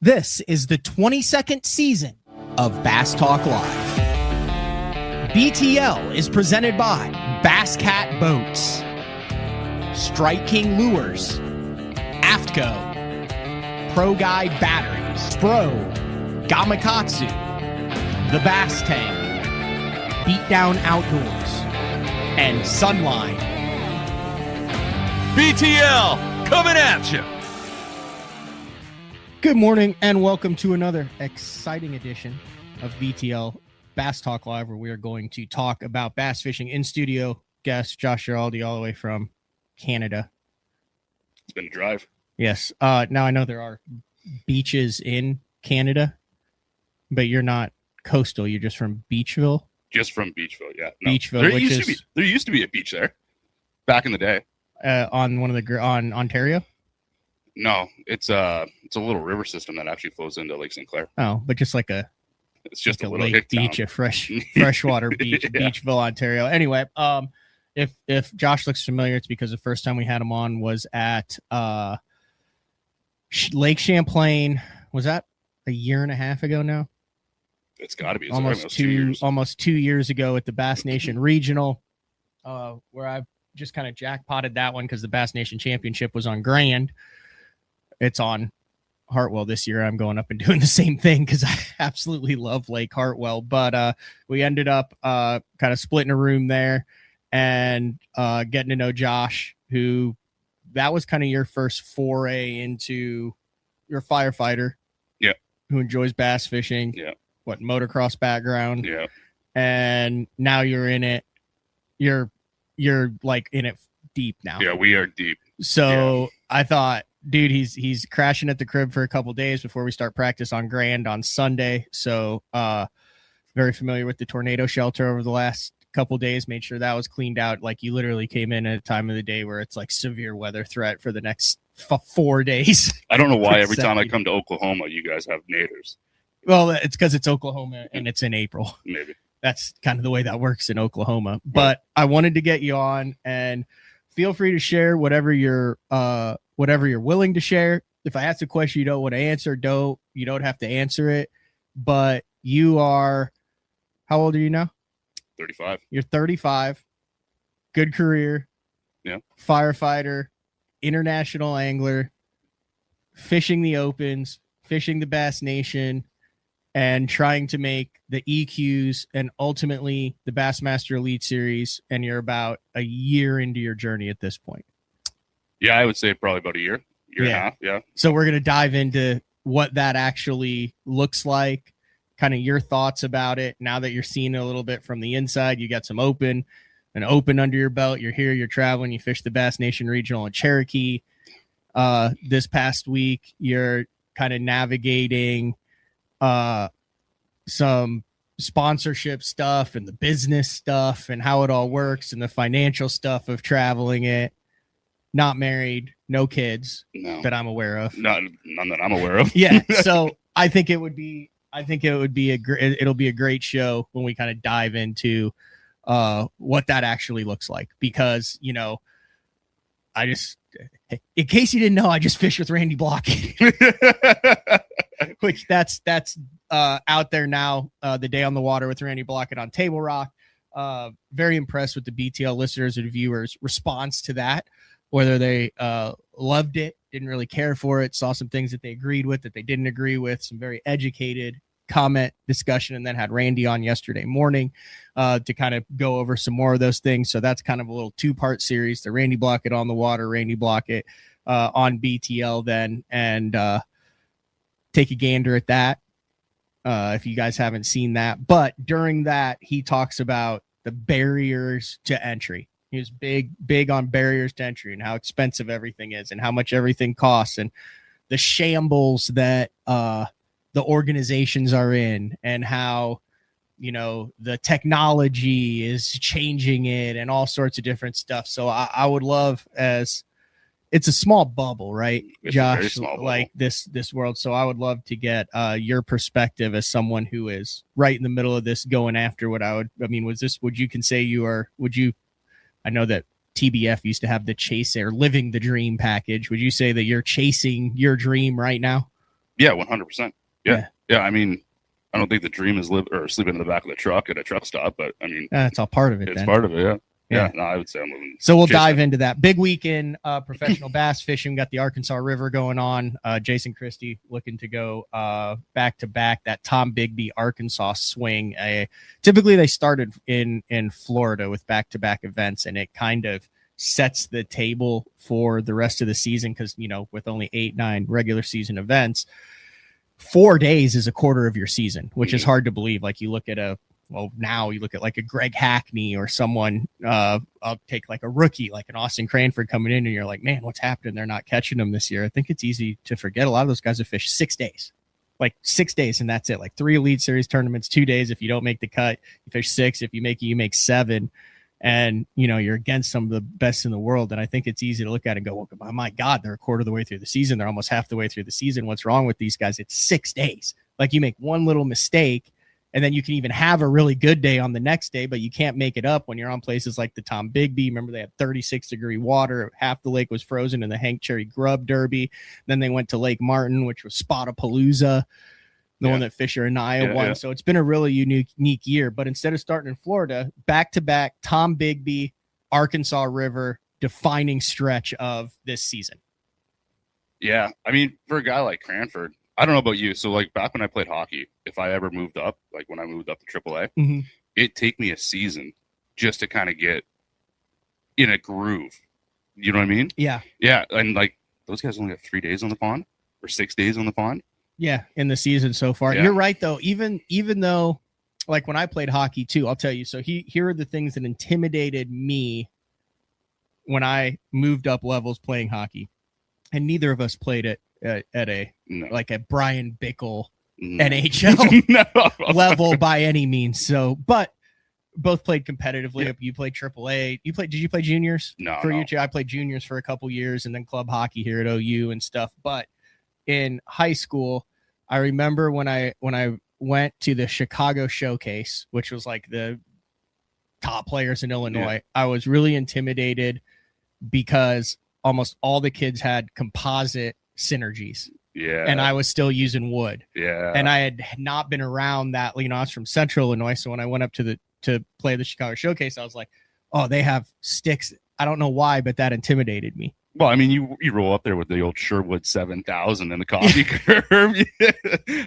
This is the 22nd season of Bass Talk Live. BTL is presented by Bass Cat Boats, Strike King Lures, AFTCO, Pro Guide Batteries, Spro, Gamakatsu, The Bass Tank, Beatdown Outdoors, and Sunline. BTL coming at you. Good morning and welcome to another exciting edition of BTL Bass Talk Live, where we are going to talk about bass fishing. In studio guest Josh Giroldi, all the way from Canada. It's been a drive. Yes. Now I know there are beaches in Canada, but you're not coastal. You're just from Beachville. Just from Beachville, yeah. No. Beachville, There used to be a beach there back in the day. On one of the on Ontario. No, it's a little river system that actually flows into Lake St. Clair. Oh, but just like it's just like a little lake beach, a freshwater beach, Yeah. Beachville, Ontario. Anyway, if Josh looks familiar, it's because the first time we had him on was at Lake Champlain. Was that a year and a half ago now? It's got to be. It's almost 2 years ago at the Bass Nation Regional, where I just kind of jackpotted that one because the Bass Nation Championship was on Grand. It's on Hartwell this year. I'm going up and doing the same thing because I absolutely love Lake Hartwell. But we ended up kind of splitting a room there and getting to know Josh, who that was kind of your first foray into your firefighter. Yeah. Who enjoys bass fishing. Yeah. What, motocross background. Yeah. And now you're in it. You're like in it deep now. Yeah, we are deep. So Yeah. I thought, dude, he's crashing at the crib for a couple days before we start practice on Grand on Sunday. So very familiar with the tornado shelter over the last couple days. Made sure that was cleaned out. Like, you literally came in at a time of the day where it's like severe weather threat for the next 4 days. I don't know why every time I come to Oklahoma, you guys have naders. Well, it's because it's Oklahoma and it's in April. Maybe. That's kind of the way that works in Oklahoma. But I wanted to get you on, and feel free to share whatever you're willing to share. If I ask a question you don't want to answer, you don't have to answer it. But you are, how old are you now? 35. You're 35. Good career. Yeah. Firefighter, international angler, fishing the Opens, fishing the Bass Nation, and trying to make the EQs and ultimately the Bassmaster Elite Series. And you're about a year into your journey at this point. Yeah, I would say probably about a year and a half. Yeah. So we're going to dive into what that actually looks like, kind of your thoughts about it. Now that you're seeing it a little bit from the inside, you got an open under your belt. You're here, you're traveling, you fished the Bass Nation Regional in Cherokee. This past week, you're kind of navigating some sponsorship stuff and the business stuff and how it all works and the financial stuff of traveling it. Not married, no kids that I'm aware of. None that I'm aware of. Yeah. So I think it'll be a great show when we kind of dive into what that actually looks like, because, I just, in case you didn't know, I just fished with Randy Blockett, which that's out there now. The Day on the Water with Randy Blockett on Table Rock. Very impressed with the BTL listeners and viewers' response to that, whether they loved it, didn't really care for it, saw some things that they agreed with, that they didn't agree with, some very educated comment discussion, and then had Randy on yesterday morning to kind of go over some more of those things. So that's kind of a little 2-part series, the Randy Blockett on the water, Randy Blockett on BTL then, and take a gander at that if you guys haven't seen that. But during that, he talks about the barriers to entry. He was big on barriers to entry and how expensive everything is and how much everything costs and the shambles that the organizations are in, and how, the technology is changing it and all sorts of different stuff. So I would love, as it's a small bubble, right, Josh, like this world. So I would love to get your perspective as someone who is right in the middle of this, going after would you can say I know that TBF used to have the chase or living the dream package. Would you say that you're chasing your dream right now? Yeah, 100%. Yeah. I mean, I don't think the dream is sleeping in the back of the truck at a truck stop, but I mean, It's all part of it. It's part of it. Yeah. No, I would say I'm moving. So we'll dive into that. Big week in professional bass fishing. We got the Arkansas River going on. Jason Christie looking to go back to back. That Tom Bigby Arkansas swing. Typically they started in Florida with back to back events, and it kind of sets the table for the rest of the season because, you know, with only 8-9 regular season events, 4 days is a quarter of your season, which is hard to believe. Like you look at now you look at like a Greg Hackney or someone, I'll take like a rookie, like an Austin Cranford coming in, and you're like, man, what's happening? They're not catching them this year. I think it's easy to forget. A lot of those guys have fished 6 days, like 6 days. And that's it. Like 3 Elite Series tournaments, 2 days. If you don't make the cut, you fish 6. If you make it, you make 7. And, you know, you're against some of the best in the world. And I think it's easy to look at and go, well, my God, they're a quarter of the way through the season. They're almost half the way through the season. What's wrong with these guys? It's 6 days. Like you make one little mistake, and then you can even have a really good day on the next day, but you can't make it up when you're on places like the Tom Bigby. Remember, they had 36-degree water. Half the lake was frozen in the Hank Cherry Grub Derby. Then they went to Lake Martin, which was Spotapalooza, the one that Fisher and Nia won. Yeah. So it's been a really unique year. But instead of starting in Florida, back-to-back Tom Bigby, Arkansas River, defining stretch of this season. Yeah. I mean, for a guy like Cranford, I don't know about you. So, like, back when I played hockey, if I ever moved up, like when I moved up to AAA, it'd take me a season just to kind of get in a groove. You know what I mean? Yeah. Yeah. And, like, those guys only have 3 days on the pond or 6 days on the pond. Yeah, in the season so far. Yeah. You're right, though. Even though, like, when I played hockey, too, I'll tell you. So here are the things that intimidated me when I moved up levels playing hockey. And neither of us played it at a Brian Bickle NHL level by any means. So, but both played competitively. Yeah. You played AAA. Did you play juniors? No. I played juniors for a couple years, and then club hockey here at OU and stuff. But in high school, I remember when I went to the Chicago Showcase, which was like the top players in Illinois, I was really intimidated because almost all the kids had composite synergies. Yeah. And I was still using wood. Yeah. And I had not been around that, you know, I was from Central Illinois. So when I went up to play the Chicago Showcase, I was like, oh, they have sticks. I don't know why, but that intimidated me. Well, I mean, you roll up there with the old Sherwood 7000 and the coffee curve.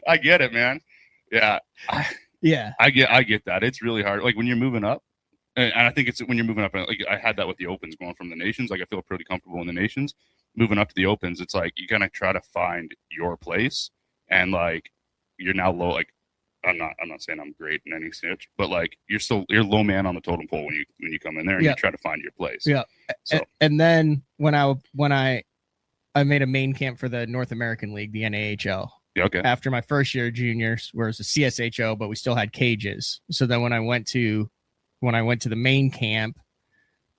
I get it, man. Yeah. I get that. It's really hard. Like when you're moving up, and I think it's when you're moving up, like I had that with the Opens going from the Nations. Like I feel pretty comfortable in the Nations. Moving up to the Opens, it's like you kind of try to find your place, and you're now low. Like I'm not saying I'm great in any sense, but like you're low man on the totem pole when you come in there and you try to find your place. Yeah. So. And then when I made a main camp for the North American League, the NAHL. Okay. After my first year of juniors, where it was a CSHO, but we still had cages. So then when I went to the main camp,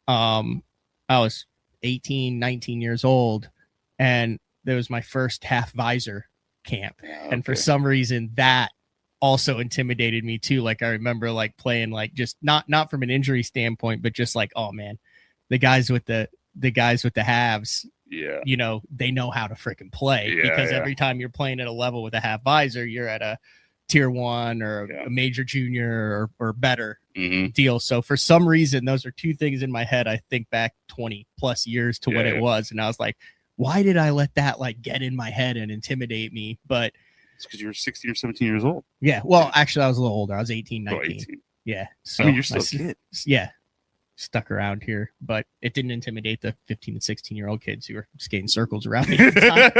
I was 18, 19 years old, and there was my first half visor camp. Okay. And for some reason that also intimidated me too. Like I remember like playing like just not from an injury standpoint, but just like, oh man, the guys with the halves, you know, they know how to freaking play because every time you're playing at a level with a half visor, you're at a tier 1 or a major junior or better deal. So for some reason, those are two things in my head. I think back 20 plus years to what it was. And I was like, why did I let that like get in my head and intimidate me? But it's because you were 16 or 17 years old. Yeah. Well, actually I was a little older. I was 18, 19. 18. Yeah. So I mean, you're still a kid. Yeah. Stuck around here, but it didn't intimidate the 15 and 16-year-old kids who were skating circles around me at the time.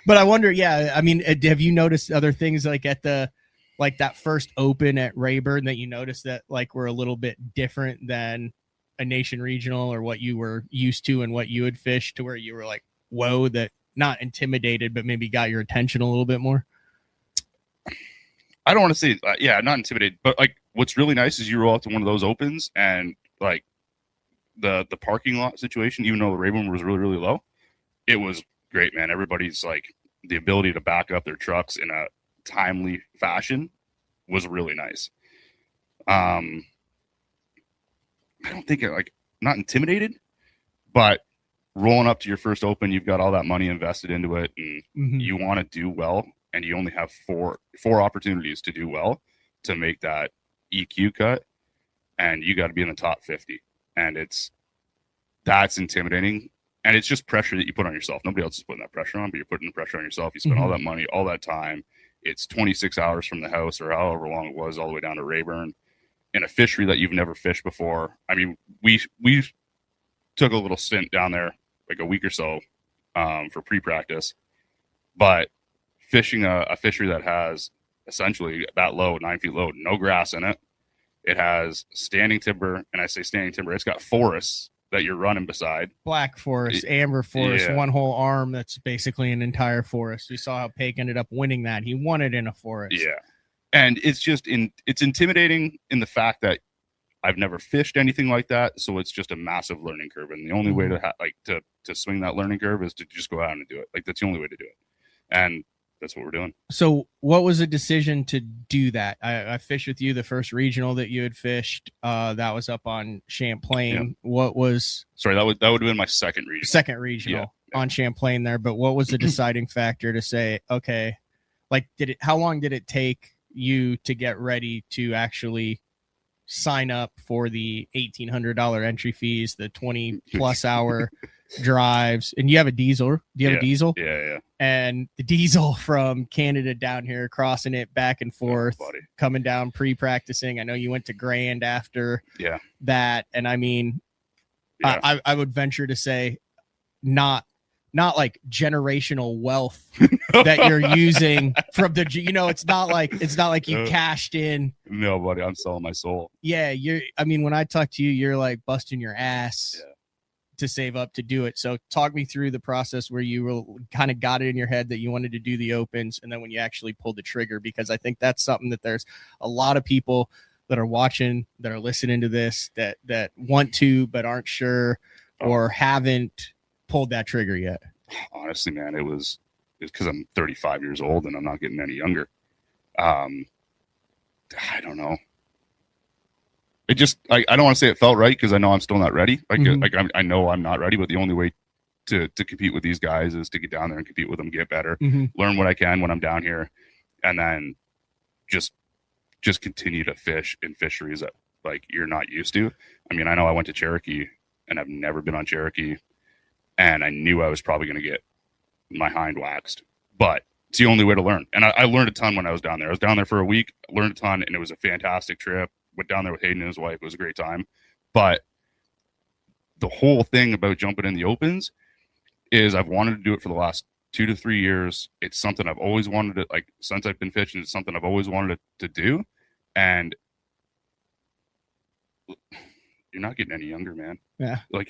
But I wonder, I mean, have you noticed other things like at that first Open at Rayburn that you noticed that like were a little bit different than a nation regional or what you were used to and what you had fished, to where you were like, whoa, that not intimidated, but maybe got your attention a little bit more? I don't want to say, not intimidated, but like what's really nice is you roll out to one of those Opens and like the parking lot situation, even though the Rayburn was really, really low, it was great, man. Everybody's like the ability to back up their trucks in a timely fashion was really nice. I don't think not intimidated, but rolling up to your first open, you've got all that money invested into it, and you want to do well, and you only have four opportunities to do well to make that EQ cut, and you got to be in the top 50, and that's intimidating, and it's just pressure that you put on yourself. Nobody else is putting that pressure on, but you're putting the pressure on yourself. You spend all that money, all that time. It's 26 hours from the house, or however long it was, all the way down to Rayburn, in a fishery that you've never fished before. I mean, we took a little stint down there, like a week or so, for pre-practice, but fishing a fishery that has essentially that low, 9 feet low, no grass in it. It has standing timber, and I say standing timber, it's got forests that you're running beside. Black forest, amber forest, one whole arm that's basically an entire forest. We saw how Paik ended up winning that. He won it in a forest. Yeah. And it's just it's intimidating in the fact that I've never fished anything like that, so it's just a massive learning curve. And the only way to to swing that learning curve is to just go out and do it. Like, that's the only way to do it. And that's what we're doing. So what was the decision to do that? I fished with you the first regional that you had fished. That was up on Champlain. Yeah. What was... Sorry, that would have been my second regional. On Champlain there. But what was the deciding factor to say, okay, like, how long did it take you to get ready to actually sign up for the $1,800 entry fees, the 20+ hour drives? And you have a diesel. Do you have a diesel? Yeah. And the diesel from Canada down here, crossing it back and forth, coming down, pre-practicing. I know you went to Grand after that. And I mean, I would venture to say not like generational wealth that you're using from the, it's not like you cashed in. No, buddy, I'm selling my soul. Yeah. When I talk to you, you're like busting your ass to save up to do it. So talk me through the process where you kind of got it in your head that you wanted to do the opens, and then when you actually pulled the trigger, because I think that's something that there's a lot of people that are watching, that are listening to this, that want to, but aren't sure or haven't pulled that trigger yet. Honestly, man, it's because I'm 35 years old and I'm not getting any younger. I don't know. It just, I don't want to say it felt right, because I know I'm still not ready. I know I'm not ready, but the only way to compete with these guys is to get down there and compete with them, get better, learn what I can when I'm down here, and then just continue to fish in fisheries that, like, you're not used to. I mean, I know I went to Cherokee and I've never been on Cherokee, and I knew I was probably going to get my hind waxed, but it's the only way to learn. And I learned a ton when I was down there. I was down there for a week, learned a ton, and it was a fantastic trip. Went down there with Hayden and his wife. It was a great time. But the whole thing about jumping in the opens is I've wanted to do it for the last 2 to 3 years. It's something I've always wanted to, like, since I've been fishing, it's something I've always wanted to do. And you're not getting any younger, man. Yeah. Like,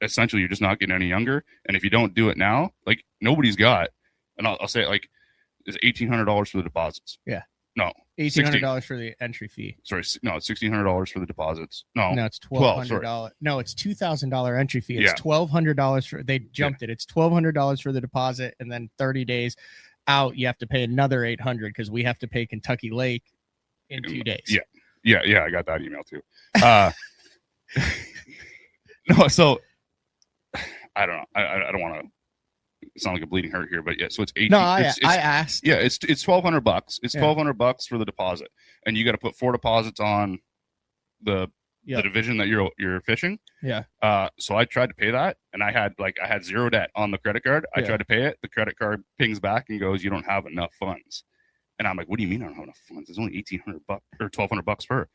essentially, you're just not getting any younger. And if you don't do it now, like, nobody's got, and I'll say it, like, it's $1,800 for the deposits. Yeah. No. $1,800 for the entry fee. Sorry, no, it's $1,600 for the deposits. No, it's $1,200. No, it's $2,000 entry fee. It's $1,200 for, they jumped it. It's $1,200 for the deposit, and then 30 days out, you have to pay another $800 because we have to pay Kentucky Lake in 2 days. Yeah. I got that email too. No, so I don't know. I don't want to sound like a bleeding heart here, but yeah. So it's 18. No, I asked. Yeah, it's $1,200. It's $1,200 for the deposit, and you got to put 4 deposits on the division that you're fishing. Yeah. So I tried to pay that, and I had zero debt on the credit card. I tried to pay it. The credit card pings back and goes, "You don't have enough funds." And I'm like, "What do you mean I don't have enough funds? It's only $1,800 or $1,200 per."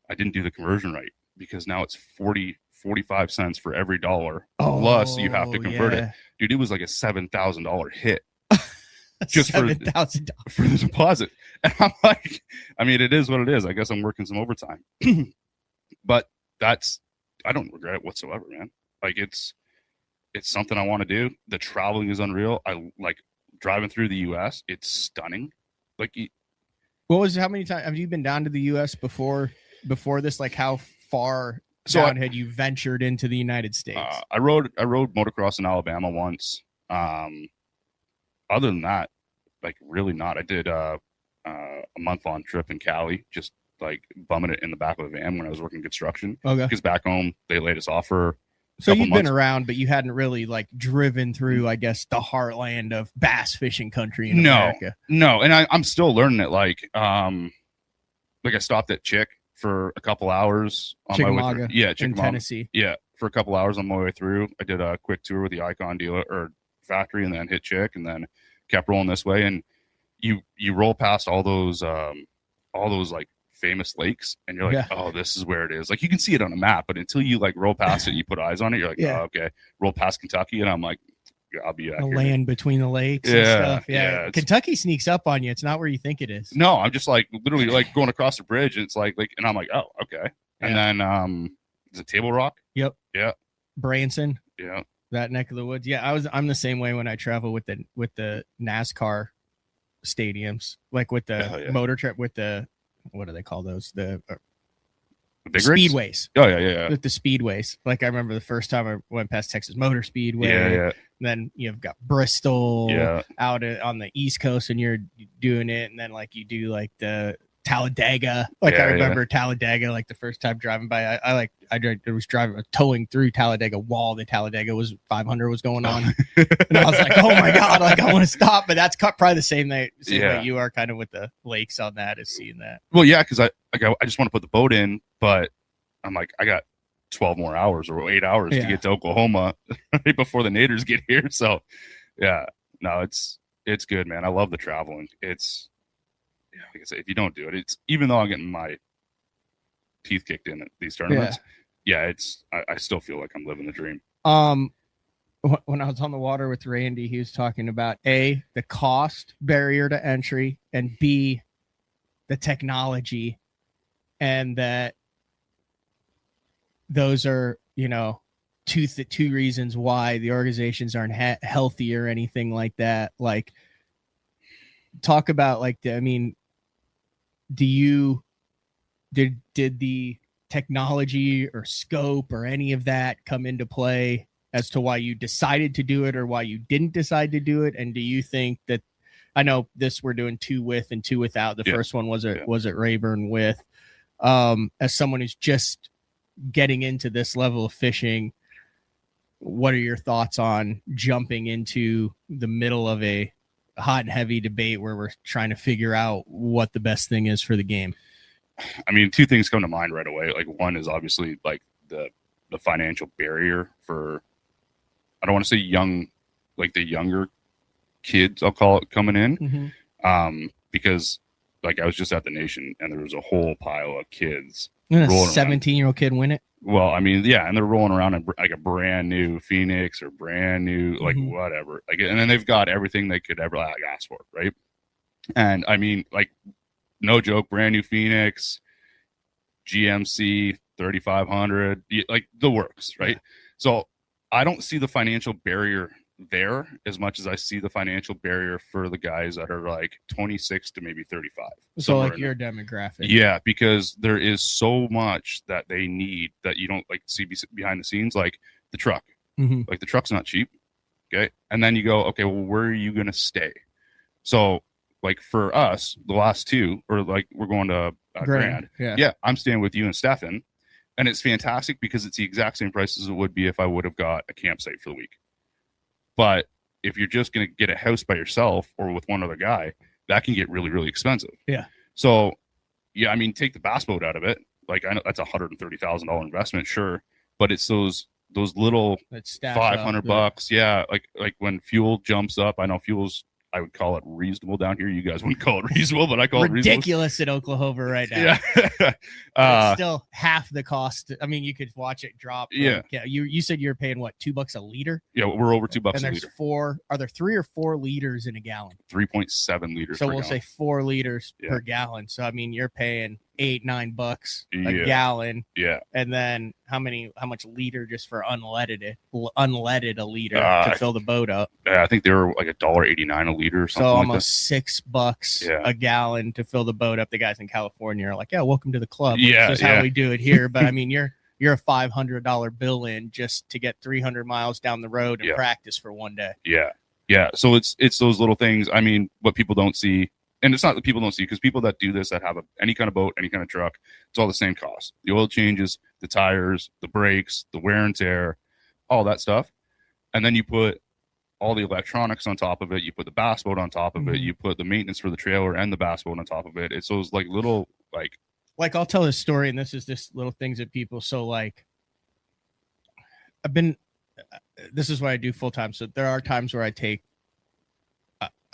I didn't do the conversion right, because now it's 45 cents for every dollar, plus you have to convert it. Dude, it was like a $7,000 hit just for the deposit. And I'm like, I mean, it is what it is. I guess I'm working some overtime, but I don't regret it whatsoever, man. Like, it's something I want to do. The traveling is unreal. I like driving through the US. It's stunning. Like, how many times have you been down to the US before this? Like, how far down had you ventured into the United States? I rode motocross in Alabama once. Other than that, like, really not. I did a month-long trip in Cali, just like bumming it in the back of a van when I was working construction. Okay. Because back home they laid us off for So you've been around, but you hadn't really like driven through, I guess, the heartland of bass fishing country in America. No, and I'm still learning it. Like I stopped at Chick for a couple hours on my way through. Yeah, in Tennessee. Yeah, for a couple hours on my way through. I did a quick tour with the Icon dealer or factory, and then hit Chick, and then kept rolling this way. And you roll past all those like famous lakes, and you're like, oh, this is where it is. Like you can see it on a map, but until you like roll past it and you put eyes on it, you're like, oh, okay. Roll past Kentucky, and I'm like, I'll be the land between the lakes and stuff. Kentucky sneaks up on you. It's not where you think it is. No, I'm just like literally like going across the bridge, and it's like and I'm like, oh, okay. And then is it Table Rock? Yep. Yeah. Branson. Yeah. That neck of the woods. Yeah, I'm the same way when I travel with the NASCAR stadiums, like with the motor trip, with the, what do they call those? The big speedways. Rigs? Oh yeah. With the speedways. Like I remember the first time I went past Texas Motor Speedway. Yeah. And then you've got Bristol out on the East Coast, and you're doing it, and then like you do like the Talladega. Like I remember Talladega, like the first time driving by, I was towing through Talladega Wall. The Talladega was 500 was going on. And I was like, oh my God, like I want to stop. But that's probably the same way you are kind of with the lakes on that, is seeing that. Well, yeah, because I just want to put the boat in, but I'm like, I got 12 more hours or 8 hours to get to Oklahoma right before the naders get here. So yeah, no, it's good, man. I love the traveling. It's, like I say, if you don't do it, it's, even though I'm getting my teeth kicked in at these tournaments, I still feel like I'm living the dream. When I was on the water with Randy, he was talking about A, the cost barrier to entry, and B, the technology, and that those are, two reasons why the organizations aren't healthy or anything like that. Like, talk about like did the technology or scope or any of that come into play as to why you decided to do it or why you didn't decide to do it? And do you think that, I know this, we're doing 2 with and 2 without. The first one was at Rayburn with, as someone who's just getting into this level of fishing, what are your thoughts on jumping into the middle of a hot and heavy debate where we're trying to figure out what the best thing is for the game? I mean, 2 things come to mind right away. Like, one is obviously like the financial barrier for, I don't want to say young, like the younger kids, I'll call it, coming in. Because like I was just at the Nation, and there was a whole pile of kids. And a 17-year-old kid win it? Well, I mean, yeah, and they're rolling around in like a brand new Phoenix or brand new, like whatever. Like, and then they've got everything they could ever like ask for, right? And I mean, like, no joke, brand new Phoenix, GMC 3500, like the works, right? So I don't see the financial barrier there as much as I see the financial barrier for the guys that are like 26 to maybe 35. So like your demographic. Yeah, because there is so much that they need that you don't like see behind the scenes, like the truck. Like the truck's not cheap. Okay. And then you go, okay, well, where are you going to stay? So like for us, the last 2, or like we're going to Grand. Yeah. I'm staying with you and Stefan. And it's fantastic because it's the exact same price as it would be if I would have got a campsite for the week. But if you're just going to get a house by yourself or with one other guy, that can get really, really expensive. Yeah. So, yeah, I mean, take the bass boat out of it. Like, I know that's $130,000 investment, sure, but it's those little $500. Yeah, like when fuel jumps up. I know fuel's, I would call it reasonable down here. You guys wouldn't call it reasonable, but I call it ridiculous in Oklahoma right now. Yeah. It's still half the cost. I mean, you could watch it drop. You said you're paying what, $2 a liter? Yeah, we're over $2 a liter. And there's 4. Are there 3 or 4 liters in a gallon? 3.7 liters. So we'll say 4 liters per gallon. So I mean, you're paying $8-9 a gallon. Yeah. And then how much liter just for unleaded a liter to fill the boat up? Yeah, I think they were like $1.89 a liter or something. So almost $6 a gallon to fill the boat up. The guys in California are like, yeah, welcome to the club. Yeah. This is how we do it here. But I mean, you're a $500 bill in just to get 300 miles down the road and practice for one day. Yeah. Yeah. So it's those little things. I mean, what people don't see, and it's not that people don't see, because people that do this, that have any kind of boat, any kind of truck, it's all the same cost. The oil changes, the tires, the brakes, the wear and tear, all that stuff. And then you put all the electronics on top of it. You put the bass boat on top of it. You put the maintenance for the trailer and the bass boat on top of it. It's those like little like I'll tell this story, and this is just little things that people. So like, this is what I do full time. So there are times where I take,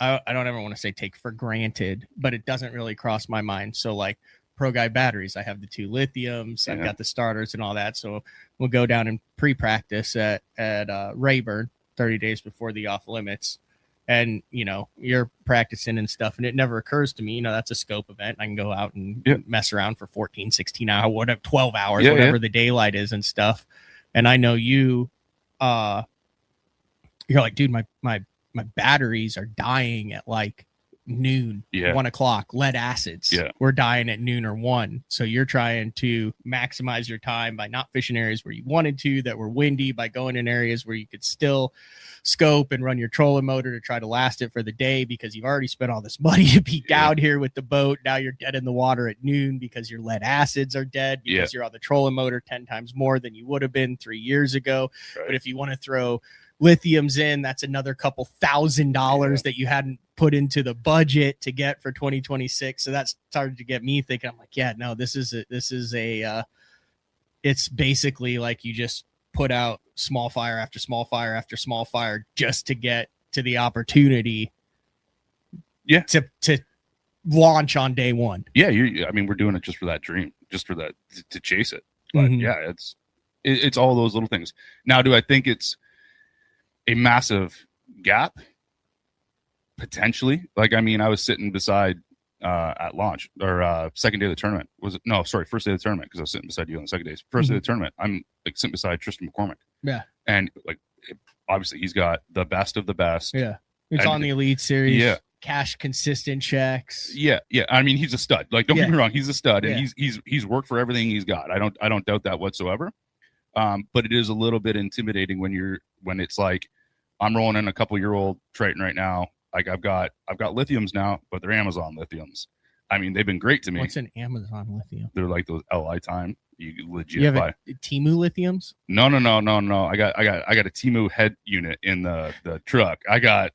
I don't ever want to say take for granted, but it doesn't really cross my mind. So like Pro Guy batteries, I have the 2 lithiums, I've got the starters and all that. So we'll go down and pre-practice at Rayburn 30 days before the off limits. And, you know, you're practicing and stuff, and it never occurs to me, you know, that's a scope event. I can go out and mess around for 14, 16 hours, whatever, 12 hours, whatever the daylight is and stuff. And I know you're like, dude, my batteries are dying at like noon, 1 o'clock, lead acids. We're dying at noon or 1. So you're trying to maximize your time by not fishing areas where you wanted to, that were windy, by going in areas where you could still scope and run your trolling motor to try to last it for the day, because you've already spent all this money to be down here with the boat. Now you're dead in the water at noon because your lead acids are dead, because you're on the trolling motor 10 times more than you would have been 3 years ago. But if you want to throw lithiums in, that's another couple $1,000 that you hadn't put into the budget to get for 2026. So that started to get me thinking. I'm like, no, this is it's basically like you just put out small fire after small fire after small fire just to get to the opportunity to launch on day one. I mean, we're doing it just for that dream, just for that, to chase it. But it's all those little things. Now, do I think it's a massive gap? Potentially. Like, I mean, I was sitting beside at launch, or second day of the tournament. First day of the tournament, because I was sitting beside you on the second day. First day of the tournament, I'm like sitting beside Tristan McCormick. And like, obviously he's got the best of the best. It's on the Elite Series. Cash consistent checks. I mean, he's a stud. Like, don't get me wrong, he's a stud, and he's worked for everything he's got. I don't doubt that whatsoever. But it is a little bit intimidating when it's like, I'm rolling in a couple-year-old Triton right now. Like, I've got lithiums now, but they're Amazon lithiums. I mean, they've been great to me. What's an Amazon lithium? They're like those LI time. You legit you have buy. Timu lithiums? No. I got a Timu head unit in the truck. I got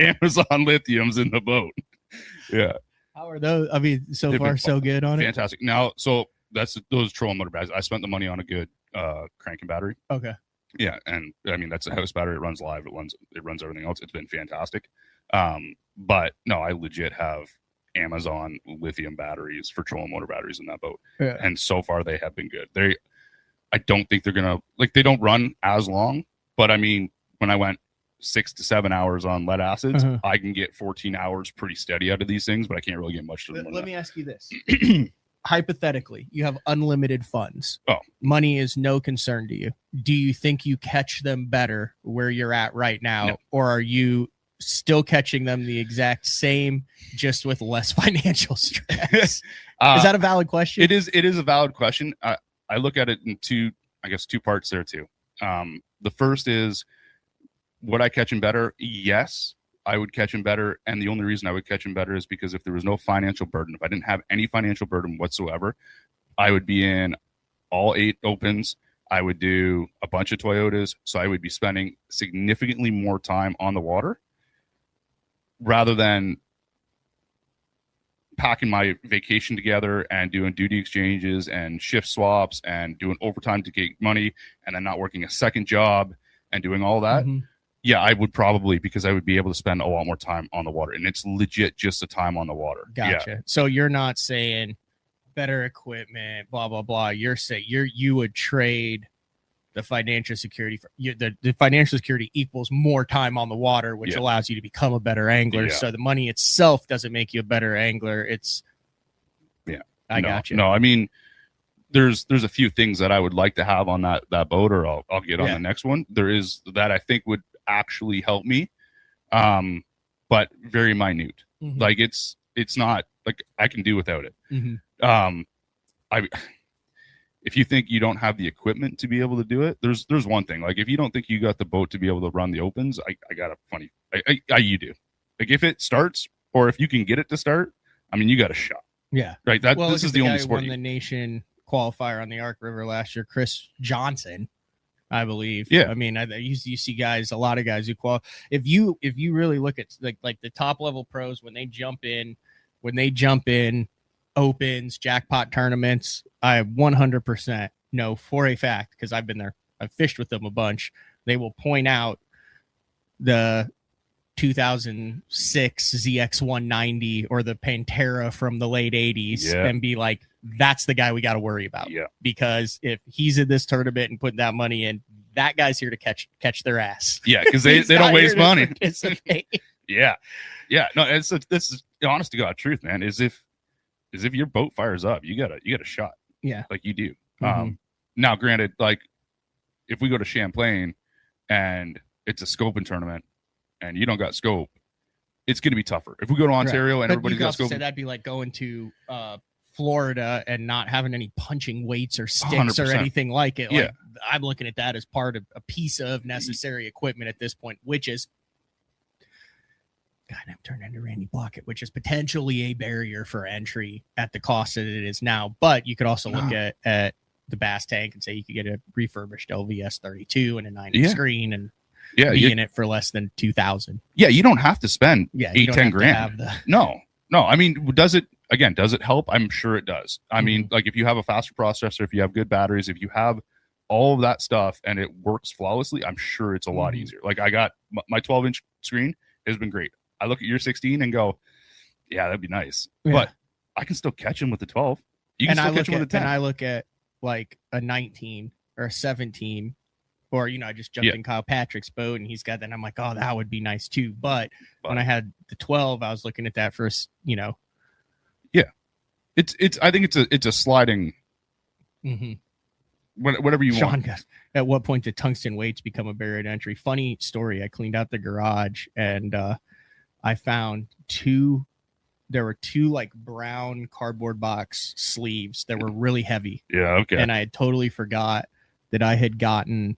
Amazon lithiums in the boat. How are those? I mean, so far so good on it. Fantastic. Now, so that's those trolling motor batteries. I spent the money on a good cranking battery. Okay. Yeah, and I mean, that's a house battery. It runs live. It runs everything else. It's been fantastic. But no, I legit have Amazon lithium batteries for trolling motor batteries in that boat, and so far they have been good. I don't think they're gonna, like, they don't run as long, but I mean, when I went 6 to 7 hours on lead acids, I can get 14 hours pretty steady out of these things, but I can't really get much to them. Let me ask you this. Hypothetically, you have unlimited funds. Money is no concern to you. Do you think you catch them better where you're at right now? No. Or are you still catching them the exact same, just with less financial stress? Is that a valid question? It is a valid question. I look at it in two parts there too. The first is, would I catch him better? Yes, I would catch him better. And the only reason I would catch him better is because if there was no financial burden, if I didn't have any financial burden whatsoever, I would be in all 8 opens. I would do a bunch of Toyotas. So I would be spending significantly more time on the water rather than packing my vacation together and doing duty exchanges and shift swaps and doing overtime to get money and then not working a second job and doing all that. Yeah, I would probably, because I would be able to spend a lot more time on the water, and it's legit just the time on the water. Gotcha. Yeah. So you're not saying better equipment, blah, blah, blah. You're saying you would trade the financial security for the financial security equals more time on the water, which allows you to become a better angler. So the money itself doesn't make you a better angler. It's I got you. No, I mean, there's a few things that I would like to have on that boat, or I'll get on the next one. There is that I think would actually help me, but very minute. Like, it's not like I can do without it. If you think you don't have the equipment to be able to do it, there's one thing. Like, if you don't think you got the boat to be able to run the opens, I got a funny, you do. Like, if it starts, or if you can get it to start, I mean, you got a shot. Yeah. Right. This is the only sport. Won the nation qualifier on the Ark River last year, Chris Johnson. I believe. Yeah. I mean, you see guys, a lot of guys who qualify. If you really look at like the top level pros, when they jump in opens, jackpot tournaments, I 100% know for a fact, because I've been there, I've fished with them a bunch. They will point out the 2006 ZX190 or the Pantera from the late 80s and be like, that's the guy we got to worry about. Yeah. Because if he's in this tournament and putting that money in, that guy's here to catch their ass. Yeah, because they don't waste money. Yeah. No, this is honest to God truth, man. Is if your boat fires up, you got a shot. Yeah. Like you do. Now granted, like if we go to Champlain and it's a scoping tournament and you don't got scope, it's going to be tougher. If we go to Ontario and everybody's got scope, that'd be like going to Florida and not having any punching weights or sticks 100%. Or anything like it. Like, I'm looking at that as part of a piece of necessary equipment at this point, which is, God, I'm turning into Randy Blockett, which is potentially a barrier for entry at the cost that it is now. But you could also look at the Bass Tank and say you could get a refurbished LVS 32 and a 90 screen and be in it for less than $2,000. Yeah, you don't have to spend $8-10 grand. No. I mean, does it help? I'm sure it does. I mean, like if you have a faster processor, if you have good batteries, if you have all of that stuff and it works flawlessly, I'm sure it's a lot easier. Like I got my 12-inch screen has been great. I look at your 16 and go, yeah, that'd be nice. Yeah. But I can still catch him with the 12. You can still catch him with a 10. And I look at like a 19 or a 17, or, I just jumped in Kyle Patrick's boat and he's got that. And I'm like, oh, that would be nice too. But when I had the 12, I was looking at that for, Yeah. I think it's a sliding, whatever you Sean want. Goes, at what point did tungsten weights become a barrier to entry? Funny story. I cleaned out the garage and, I found there were two like brown cardboard box sleeves that were really heavy. Yeah. Okay. And I had totally forgot that I had gotten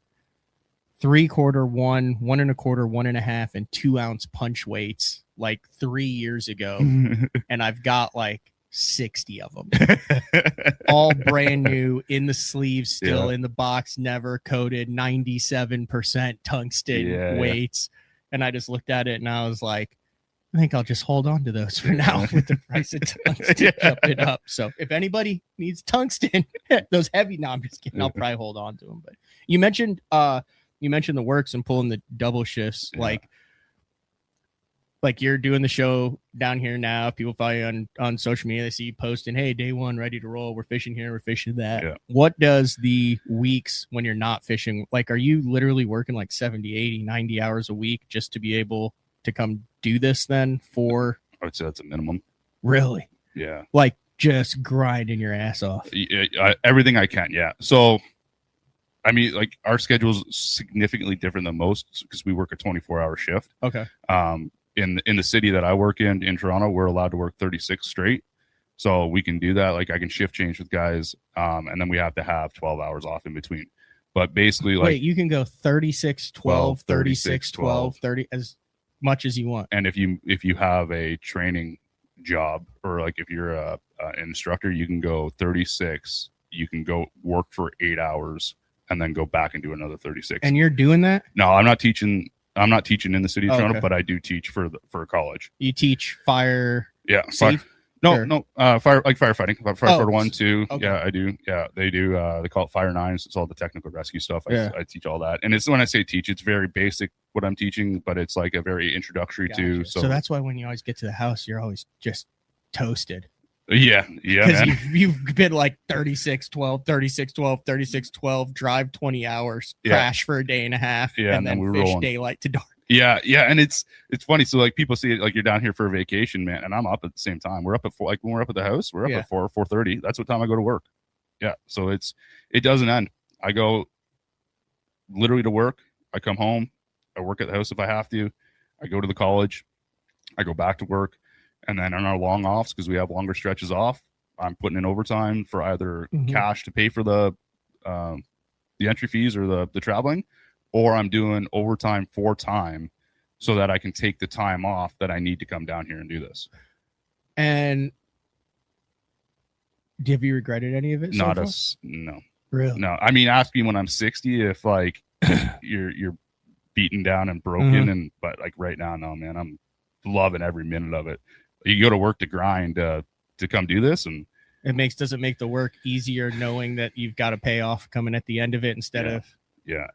3/4, 1, 1 1/4, 1 1/2, and 2 ounce punch weights like 3 years ago. And I've got like 60 of them, all brand new in the sleeves, still in the box, never coated, 97% tungsten weights. And I just looked at it and I was like, I think I'll just hold on to those for now with the price of tungsten jumping up. So if anybody needs tungsten, those heavy, no, I'm just kidding. I'll probably hold on to them. But you mentioned the works and pulling the double shifts. Like you're doing the show down here now. People follow you on social media. They see you posting, hey, day one, ready to roll. We're fishing here. We're fishing that. Yeah. What does the weeks when you're not fishing, like, are you literally working like 70, 80, 90 hours a week just to be able to come do this then for? I would say that's a minimum. Really? Yeah. Like just grinding your ass off. Everything I can. Yeah. So, I mean, like our schedule is significantly different than most because we work a 24-hour shift. Okay. In the city that I work in Toronto, we're allowed to work 36 straight. So we can do that. Like I can shift change with guys. And then we have to have 12 hours off in between. But basically wait, you can go 36, 12, 36, 12, 30, as much as you want. And if you have a training job, or like if you're an instructor, you can go 36. You can go work for 8 hours and then go back and do another 36. And you're doing that? No, I'm not teaching in the city of Toronto, but I do teach for a college. You teach fire? Yeah. Fire, fire, like firefighting, firefighter 1, 2. Okay. Yeah, I do. Yeah, they do. They call it Fire 9s. It's all the technical rescue stuff. I teach all that. And it's when I say teach, it's very basic what I'm teaching, but it's like a very introductory to. So that's why when you always get to the house, you're always just toasted. Yeah. Because you've been like 36, 12, 36, 12, 36, 12, drive 20 hours, crash for a day and a half, and then fish rolling daylight to dark. Yeah, and it's funny. So like people see it like you're down here for a vacation, man, and I'm up at the same time. We're up at 4, like when we're up at the house, we're up at 4:30. That's what time I go to work. Yeah, so it doesn't end. I go literally to work. I come home. I work at the house if I have to. I go to the college. I go back to work. And then on our long offs, because we have longer stretches off, I'm putting in overtime for either cash to pay for the entry fees or the traveling, or I'm doing overtime for time so that I can take the time off that I need to come down here and do this. And have you regretted any of it? No. Really? No, I mean, ask me when I'm 60 if like you're beaten down and broken, and but like right now, no, man, I'm loving every minute of it. You go to work to grind to come do this, and does it make the work easier knowing that you've got a payoff coming at the end of it instead of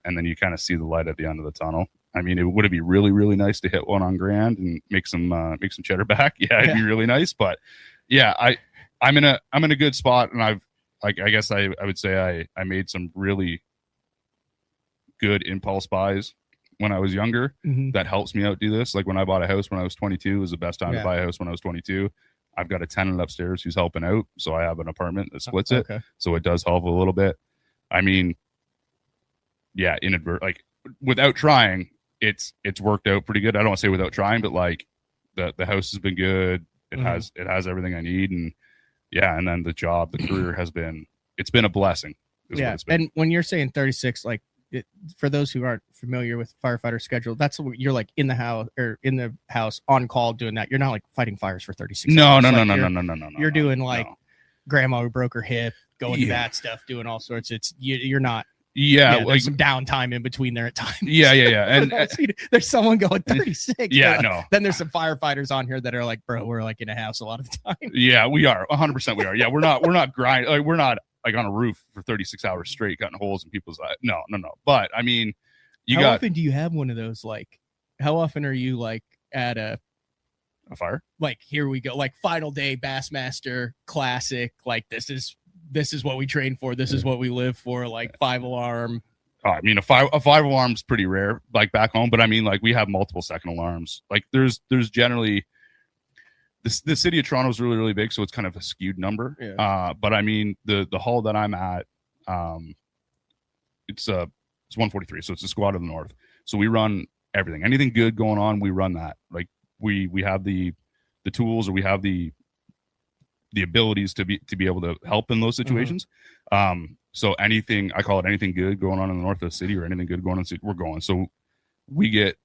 and then you kind of see the light at the end of the tunnel. I mean, it would be really, really nice to hit one on grand and make some cheddar back. Yeah, it'd be really nice. But yeah, I'm in a good spot, and I guess I would say I made some really good impulse buys when I was younger. That helps me out do this. Like when I bought a house when I was 22, it was the best time to buy a house when I was 22. I've got a tenant upstairs who's helping out, so I have an apartment that splits it. So it does help a little bit. I mean, yeah, like without trying, it's worked out pretty good. I don't want to say without trying, but like the house has been good. It has everything I need, and and then the career it's been a blessing. And when you're saying 36, like for those who aren't familiar with firefighter schedule, that's what you're like in the house on call doing that. You're not like fighting fires for 36 hours. No. You're doing like grandma who broke her hip, going to that stuff, doing all sorts. You're not. Like, there's some downtime in between there at times. And there's someone going 36. No. Then there's some firefighters on here that are like, bro, we're like in a house a lot of the time. Yeah, we are 100%. We are. Yeah, we're not grinding. Like we're not like on a roof for 36 hours straight, cutting holes in people's eyes. No. But I mean, how often do you have one of those? Like, how often are you like at a fire? Like, here we go. Like final day Bassmaster Classic. Like this is what we train for. This is what we live for. Like 5-alarm. I mean, a five alarm's pretty rare, like back home. But I mean, like we have multiple second alarms. Like there's generally the city of Toronto is really, really big, so it's kind of a skewed number. But I mean, the hall that I'm at, it's 143, so it's a squad of the north. So we run everything. Anything good going on, we run that. Like we have the tools, or we have the abilities to be able to help in those situations. So anything, I call it anything good going on in the north of the city, or anything good going on in the city, we're going. So we get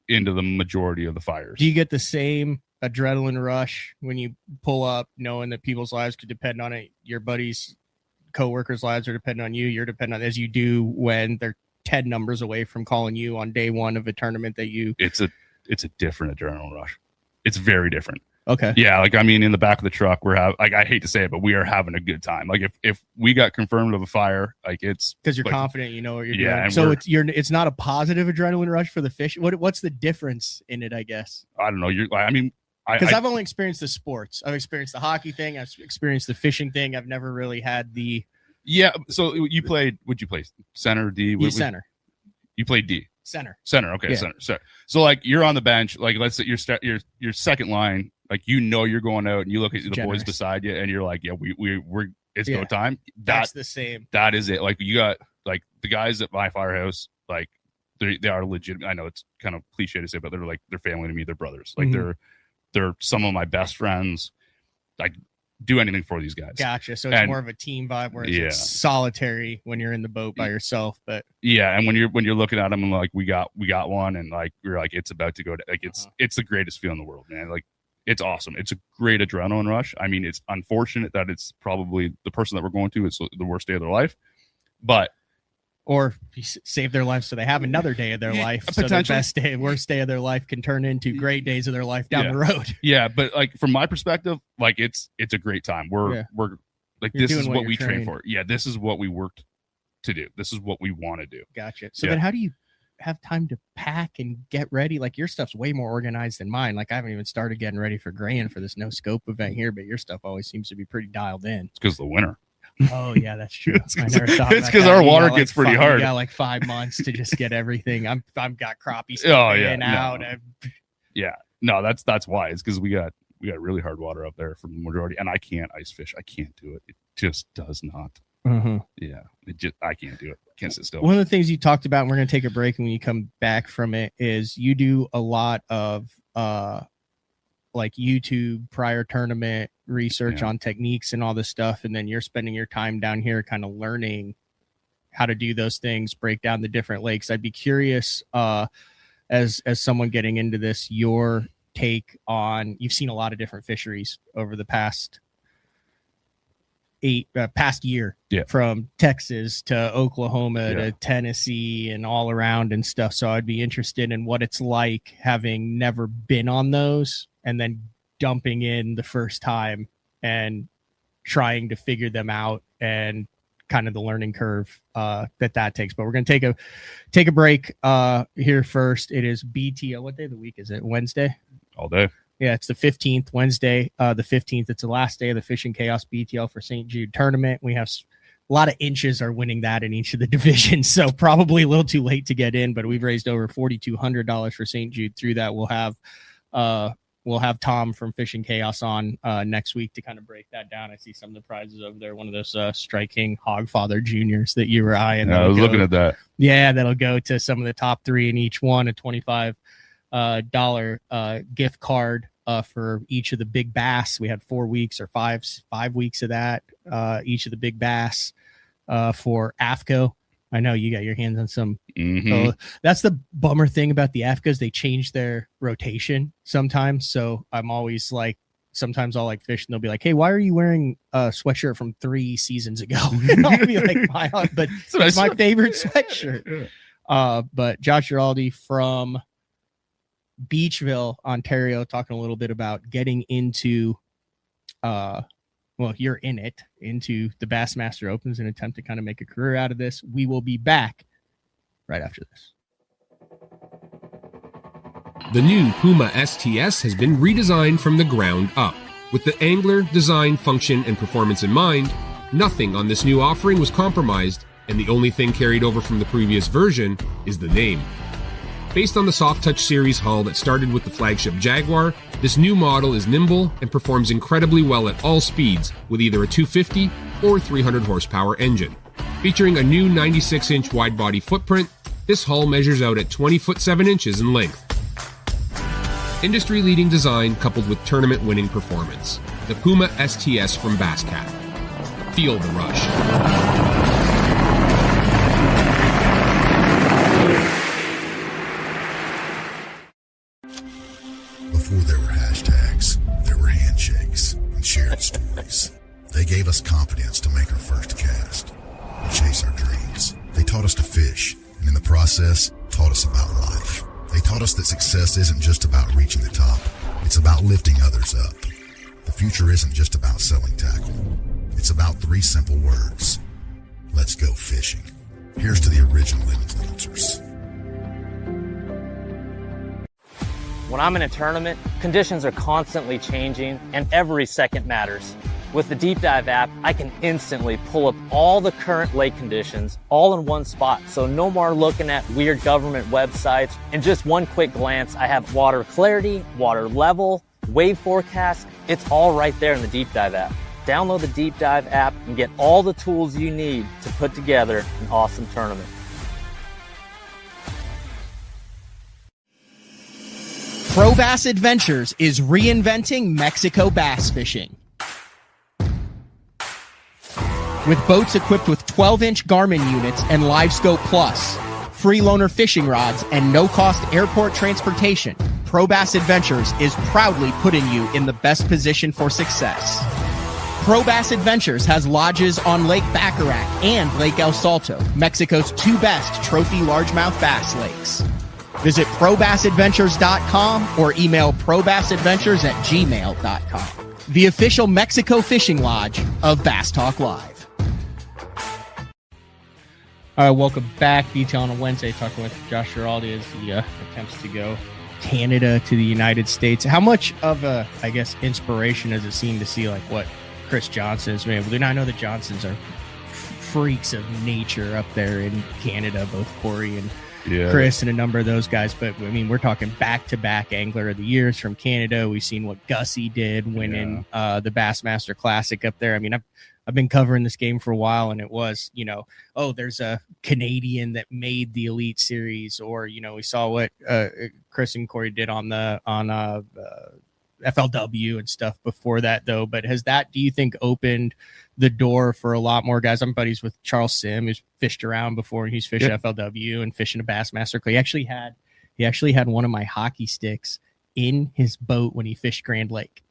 into the majority of the fires. Do you get the same adrenaline rush when you pull up, knowing that people's lives could depend on it? Your buddies, co-workers' lives are dependent on you. You're dependent on, as you do when they're 10 numbers away from calling you on day one of a tournament that you. It's a different adrenaline rush. It's very different. Okay. Yeah, like I mean, in the back of the truck, I hate to say it, but we are having a good time. Like if we got confirmed of a fire, like it's because you're like, confident, you know what you're doing. So it's not a positive adrenaline rush for the fish. What's the difference in it? I guess I don't know. Because I've only experienced the sports. I've experienced the hockey thing. I've experienced the fishing thing. I've never really had the. Yeah. So you played? Would you play center, D? Center. You played D. Center. Okay. Yeah. Center. So like you're on the bench. Like let's say your second line. Like you're going out and you look at the boys beside you and you're like, yeah, we're it's go time. That's the same. That is it. Like you got like the guys at my firehouse. Like they are legitimate. I know it's kind of cliche to say, but they're family to me. They're brothers. Like they're some of my best friends. Like do anything for these guys. Gotcha. So it's more of a team vibe, where it's solitary when you're in the boat by yourself. But and when you're looking at them and like we got one, and like we're like it's about to go to, like it's the greatest feeling in the world, man. Like it's awesome. It's a great adrenaline rush. I mean, it's unfortunate that it's probably the person that we're going to, it's the worst day of their life, but or save their life so they have another day of their life. So the best day, worst day of their life can turn into great days of their life down the road. Yeah, but like from my perspective, like it's a great time. We're like this is what we train for. Yeah, this is what we worked to do. This is what we want to do. Gotcha. So then how do you have time to pack and get ready? Like your stuff's way more organized than mine. Like I haven't even started getting ready for Grand for this no scope event here, but your stuff always seems to be pretty dialed in. It's because of the winter. Oh yeah, that's true. It's because our water gets pretty hard. Yeah, like 5 months to just get everything. I've got crappie stuff in out. Yeah, no, that's why. It's because we got really hard water up there from the majority, and I can't ice fish. I can't do it. It just does not. Yeah, I can't do it. Can't sit still. One of the things you talked about, and we're gonna take a break, and when you come back from it, is you do a lot of like YouTube prior tournament research on techniques and all this stuff, and then you're spending your time down here kind of learning how to do those things, break down the different lakes. I'd be curious, as someone getting into this, your take on, you've seen a lot of different fisheries over the past past year, from Texas to Oklahoma to Tennessee and all around and stuff. So I'd be interested in what it's like having never been on those and then dumping in the first time and trying to figure them out and kind of the learning curve that takes. But we're going to take a break here first. It is BTO. What day of the week is it? Wednesday? All day. Yeah, it's the 15th, Wednesday, the 15th. It's the last day of the Fishing Chaos BTL for St. Jude tournament. We have a lot of inches are winning that in each of the divisions, so probably a little too late to get in, but we've raised over $4,200 for St. Jude through that. We'll have Tom from Fishing Chaos on next week to kind of break that down. I see some of the prizes over there. One of those Strike King Hogfather Juniors that you or I. And I was looking at that. Yeah, that'll go to some of the top three in each one, a $25 gift card for each of the big bass. We had 4 weeks or five weeks of that, each of the big bass for AFCO. I know you got your hands on some. That's the bummer thing about the AFCOs. They change their rotation sometimes. So I'm always like, sometimes I'll like fish and they'll be like, hey, why are you wearing a sweatshirt from 3 seasons ago? And I'll be like, but it's my favorite sweatshirt. But Josh Giroldi from Beachville, Ontario, talking a little bit about getting into you're into the Bassmaster Opens, an attempt to kind of make a career out of this. We will be back right after this. The new Puma STS has been redesigned from the ground up. With the angler, design, function, and performance in mind, nothing on this new offering was compromised, and the only thing carried over from the previous version is the name. Based on the Soft Touch series hull that started with the flagship Jaguar, this new model is nimble and performs incredibly well at all speeds with either a 250 or 300 horsepower engine. Featuring a new 96-inch wide-body footprint, this hull measures out at 20 foot 7 inches in length. Industry-leading design coupled with tournament-winning performance. The Puma STS from Basscat. Feel the rush. Before there were hashtags, there were handshakes and shared stories. They gave us confidence to make our first cast and chase our dreams. They taught us to fish, and in the process, taught us about life. They taught us that success isn't just about reaching the top. It's about lifting others up. The future isn't just about selling tackle. It's about 3 simple words. Let's go fishing. Here's to the original influencers. When I'm in a tournament, conditions are constantly changing and every second matters. With the Deep Dive app, I can instantly pull up all the current lake conditions all in one spot. So no more looking at weird government websites. In just one quick glance, I have water clarity, water level, wave forecast. It's all right there in the Deep Dive app. Download the Deep Dive app and get all the tools you need to put together an awesome tournament. Pro Bass Adventures is reinventing Mexico bass fishing. With boats equipped with 12-inch Garmin units and LiveScope Plus, free loaner fishing rods, and no-cost airport transportation, Pro Bass Adventures is proudly putting you in the best position for success. Pro Bass Adventures has lodges on Lake Baccarat and Lake El Salto, Mexico's 2 best trophy largemouth bass lakes. Visit probassadventures.com or email probassadventures@gmail.com. The official Mexico fishing lodge of Bass Talk Live. All right, welcome back. Detail on a Wednesday, talking with Josh Giroldi as he attempts to go Canada to the United States. How much of a, I guess, inspiration does it seem to see like what Chris Johnson has been able to do? I know the Johnsons are freaks of nature up there in Canada, both Corey and Chris and a number of those guys, but I mean, we're talking back-to-back Angler of the Years from Canada. We've seen what Gussie did winning the Bassmaster Classic up there. I mean, I've been covering this game for a while, and it was, there's a Canadian that made the Elite Series, or we saw what Chris and Corey did on FLW and stuff before that, though. But has that, do you think, opened the door for a lot more guys? I'm buddies with Charles Sim, who's fished around before, and he's fished FLW and fishing a Bassmaster. He actually had one of my hockey sticks in his boat when he fished Grand Lake.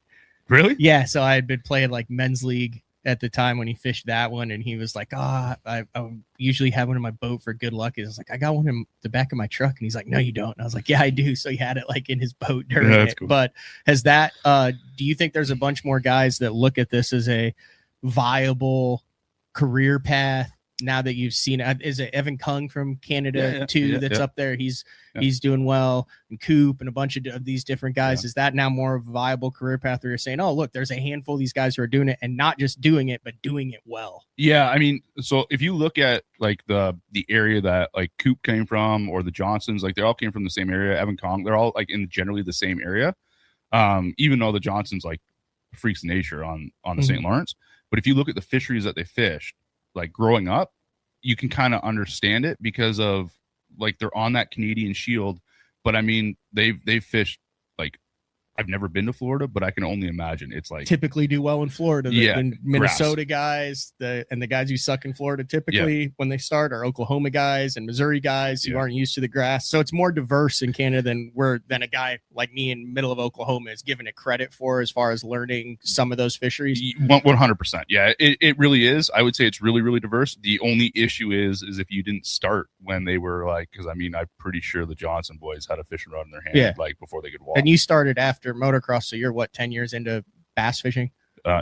Really? Yeah. So I had been playing like men's league at the time when he fished that one, and he was like, I usually have one in my boat for good luck. It's like, I got one in the back of my truck, and he's like, no, you don't. And I was like, yeah, I do. So he had it like in his boat during it. Cool. But has that, do you think there's a bunch more guys that look at this as a viable career path now that you've seen it? Is it Evan Kung from Canada that's up there? He's doing well, and Coop and a bunch of these different guys. Is that now more of a viable career path where you're saying, oh, look, there's a handful of these guys who are doing it, and not just doing it, but doing it well? Yeah. I mean, so if you look at like the area that like Coop came from, or the Johnsons, like they all came from the same area. Evan Kong, they're all like in generally the same area. Even though the Johnsons like freaks of nature on the St. Lawrence. But if you look at the fisheries that they fished, like growing up, you can kind of understand it because of like they're on that Canadian shield. But I mean, they've fished, like, I've never been to Florida, but I can only imagine it's like typically do well in Florida. The Minnesota guys, the guys who suck in Florida typically when they start are Oklahoma guys and Missouri guys who aren't used to the grass. So it's more diverse in Canada than a guy like me in middle of Oklahoma is given it credit for as far as learning some of those fisheries. 100%. Yeah, it really is. I would say it's really, really diverse. The only issue is if you didn't start when they were like, because I mean, I'm pretty sure the Johnson boys had a fishing rod in their hand like before they could walk. And you started after motocross, so you're what, 10 years into bass fishing?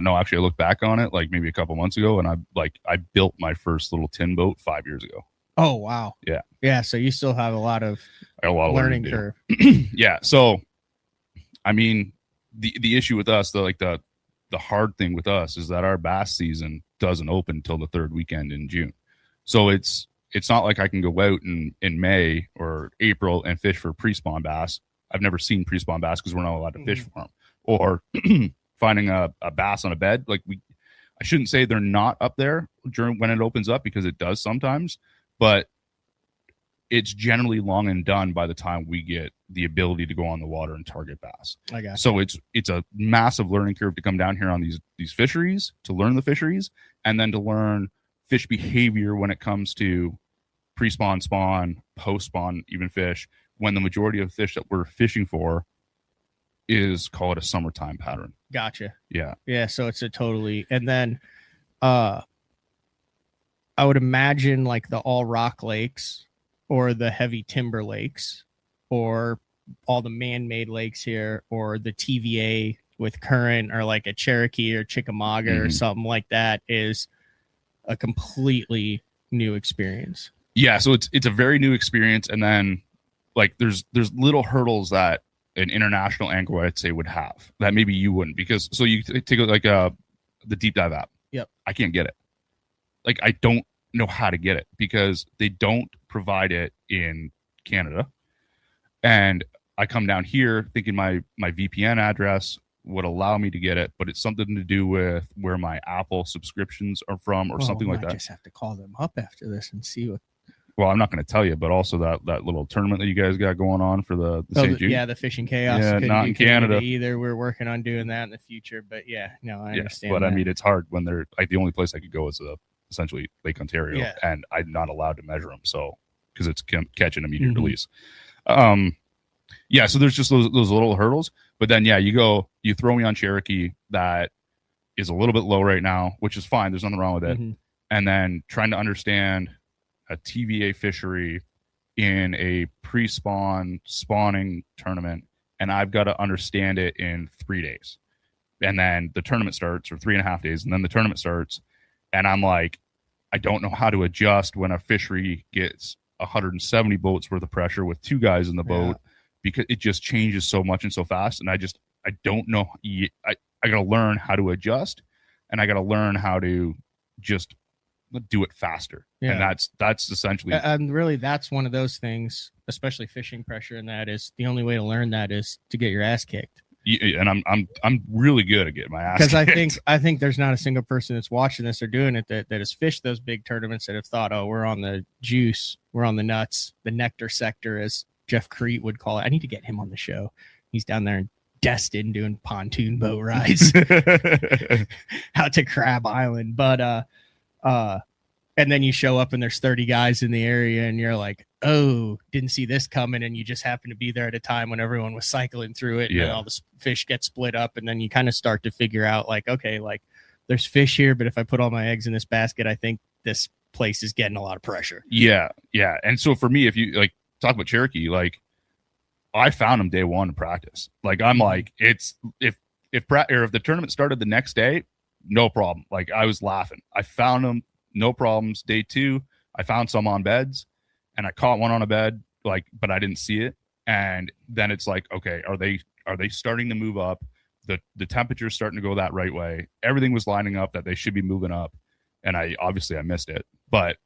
No, actually I looked back on it like maybe a couple months ago, and I built my first little tin boat 5 years ago. Oh wow. Yeah, so you still have a lot of learning curve. Yeah, so I mean, the issue with us, the hard thing with us is that our bass season doesn't open until the third weekend in June. So it's not like I can go out in May or April and fish for pre-spawn bass. I've never seen pre-spawn bass because we're not allowed to fish for them. Or finding a bass on a bed. Like I shouldn't say they're not up there during when it opens up, because it does sometimes, but it's generally long and done by the time we get the ability to go on the water and target bass. So it's a massive learning curve to come down here on these fisheries, to learn the fisheries, and then to learn fish behavior when it comes to pre-spawn, spawn, post-spawn, even fish, when the majority of fish that we're fishing for is, call it a summertime pattern. Gotcha. Yeah. So it's a totally, and then I would imagine like the all rock lakes or the heavy timber lakes or all the man-made lakes here, or the TVA with current, or like a Cherokee or Chickamauga or something like that, is a completely new experience. Yeah. So it's a very new experience. And then like there's little hurdles that an international angler, I'd say, would have that maybe you wouldn't, because so you take like the deep dive app. Yep. I can't get it. Like I don't know how to get it because they don't provide it in Canada. And I come down here thinking my VPN address would allow me to get it, but it's something to do with where my Apple subscriptions are from, or something like that. I just have to call them up after this and see what. Well, I'm not going to tell you, but also that little tournament that you guys got going on for the St. Jude. Yeah, the Fishing Chaos. Yeah, not in Canada either. We're working on doing that in the future, but I understand. But that. I mean, it's hard when they're like, the only place I could go is essentially Lake Ontario, and I'm not allowed to measure them, so because it's catch and immediate release. So there's just those little hurdles, but then you throw me on Cherokee that is a little bit low right now, which is fine. There's nothing wrong with it. And then trying to understand a TVA fishery in a pre-spawn spawning tournament, and I've got to understand it in 3 days, and then the tournament starts, or 3.5 days, and then the tournament starts, and I'm like, I don't know how to adjust when a fishery gets 170 boats worth of pressure with 2 guys in the boat, because it just changes so much and so fast, and I don't know. I got to learn how to adjust, and I got to learn how to just do it faster. And that's essentially, and really that's one of those things, especially fishing pressure, and that is the only way to learn that is to get your ass kicked. And I'm really good at getting my ass kicked, because I think there's not a single person that's watching this or doing it that has fished those big tournaments that have thought, oh, we're on the juice, we're on the nuts, the nectar sector, as Jeff Crete would call it. I need to get him on the show. He's down there in Destin doing pontoon boat rides out to Crab Island. But and then you show up and there's 30 guys in the area and you're like, oh, didn't see this coming, and you just happen to be there at a time when everyone was cycling through it, and then all the fish get split up, and then you kind of start to figure out like, okay, like there's fish here, but if I put all my eggs in this basket, I think this place is getting a lot of pressure. Yeah. And so for me, if you like talk about Cherokee, like I found him day one to practice. Like I'm like, it's if the tournament started the next day, no problem. Like I was laughing. I found him, no problems. Day two, I found some on beds, and I caught one on a bed, like, but I didn't see it. And then it's like, okay, are they starting to move up? The temperature's starting to go that right way. Everything was lining up that they should be moving up, and I missed it. But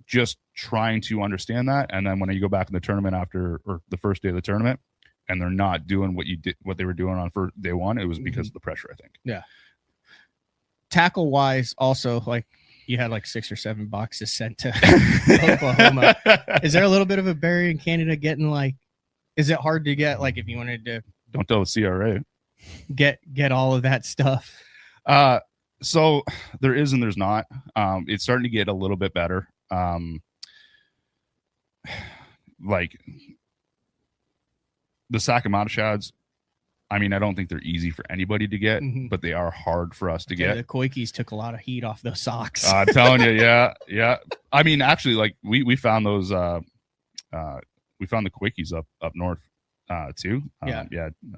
just trying to understand that, and then when you go back in the tournament after or the first day of the tournament, and they're not doing what they were doing on first day one, it was because of the pressure, I think. Yeah. Tackle wise, also, like you had like 6 or 7 boxes sent to Oklahoma. Is there a little bit of a barrier in Canada getting like? Is it hard to get, like, if you wanted to? Don't tell the CRA. Get all of that stuff. So there is and there's not. It's starting to get a little bit better. Like the Sakamata shads, I mean, I don't think they're easy for anybody to get, but they are hard for us to get. The Koikis took a lot of heat off those socks. I'm telling you, yeah. I mean, actually, like we found those. We found the Koikis up north too.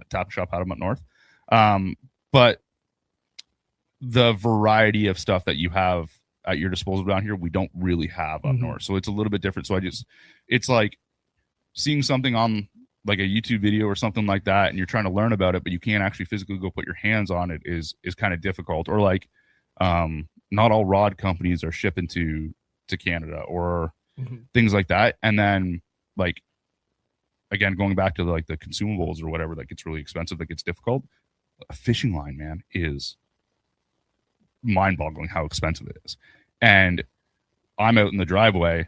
Tap Shop had them up north. But the variety of stuff that you have at your disposal down here, we don't really have up north. So it's a little bit different. So it's like seeing something on like a YouTube video or something like that, and you're trying to learn about it, but you can't actually physically go put your hands on it is kind of difficult. Or like, not all rod companies are shipping to Canada or things like that. And then like, again, going back to like the consumables or whatever, that gets really expensive, that gets difficult. A fishing line, man, is mind-boggling how expensive it is. And I'm out in the driveway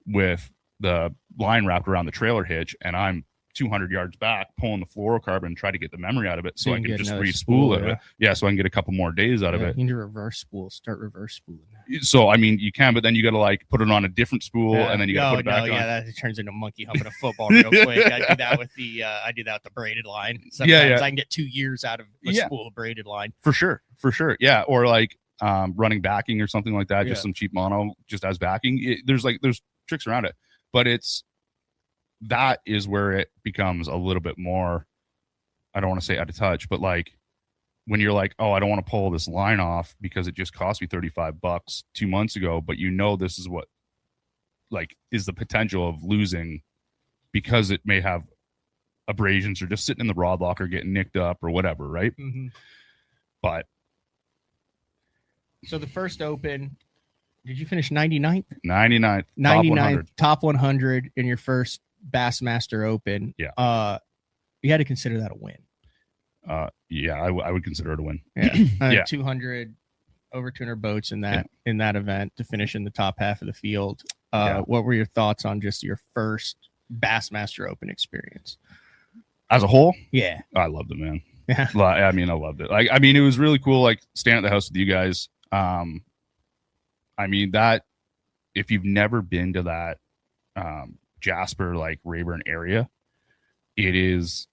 with the line wrapped around the trailer hitch, and I'm 200 yards back pulling the fluorocarbon, try to get the memory out of it so I can just re-spool it. Yeah, so I can get a couple more days out of it. You need to reverse spool. Start reverse spooling that. So, I mean, you can, but then you got to like put it on a different spool, and then you got to put it back on. Yeah, that turns into monkey humping a football real quick. I do that with the braided line. Sometimes I can get 2 years out of a spool of braided line. For sure. Yeah, or like running backing or something like that, just some cheap mono just as backing. There's tricks around it, but that is where it becomes a little bit more, I don't want to say out of touch, but like when you're like, oh, I don't want to pull this line off because it just cost me $35 2 months ago, but this is what like is the potential of losing because it may have abrasions or just sitting in the rod locker getting nicked up or whatever, right? But so the first Open, did you finish 99th? 99th, top 100 in your first Bassmaster Open. Yeah. You had to consider that a win. I would consider it a win. Yeah. 200 over 200 boats in that event to finish in the top half of the field. What were your thoughts on just your first Bassmaster Open experience as a whole? Yeah, I loved it, man. Yeah, I mean, I loved it. Like, I mean, it was really cool. Like staying at the house with you guys. I mean, that if you've never been to that Jasper, like Rayburn area, it is,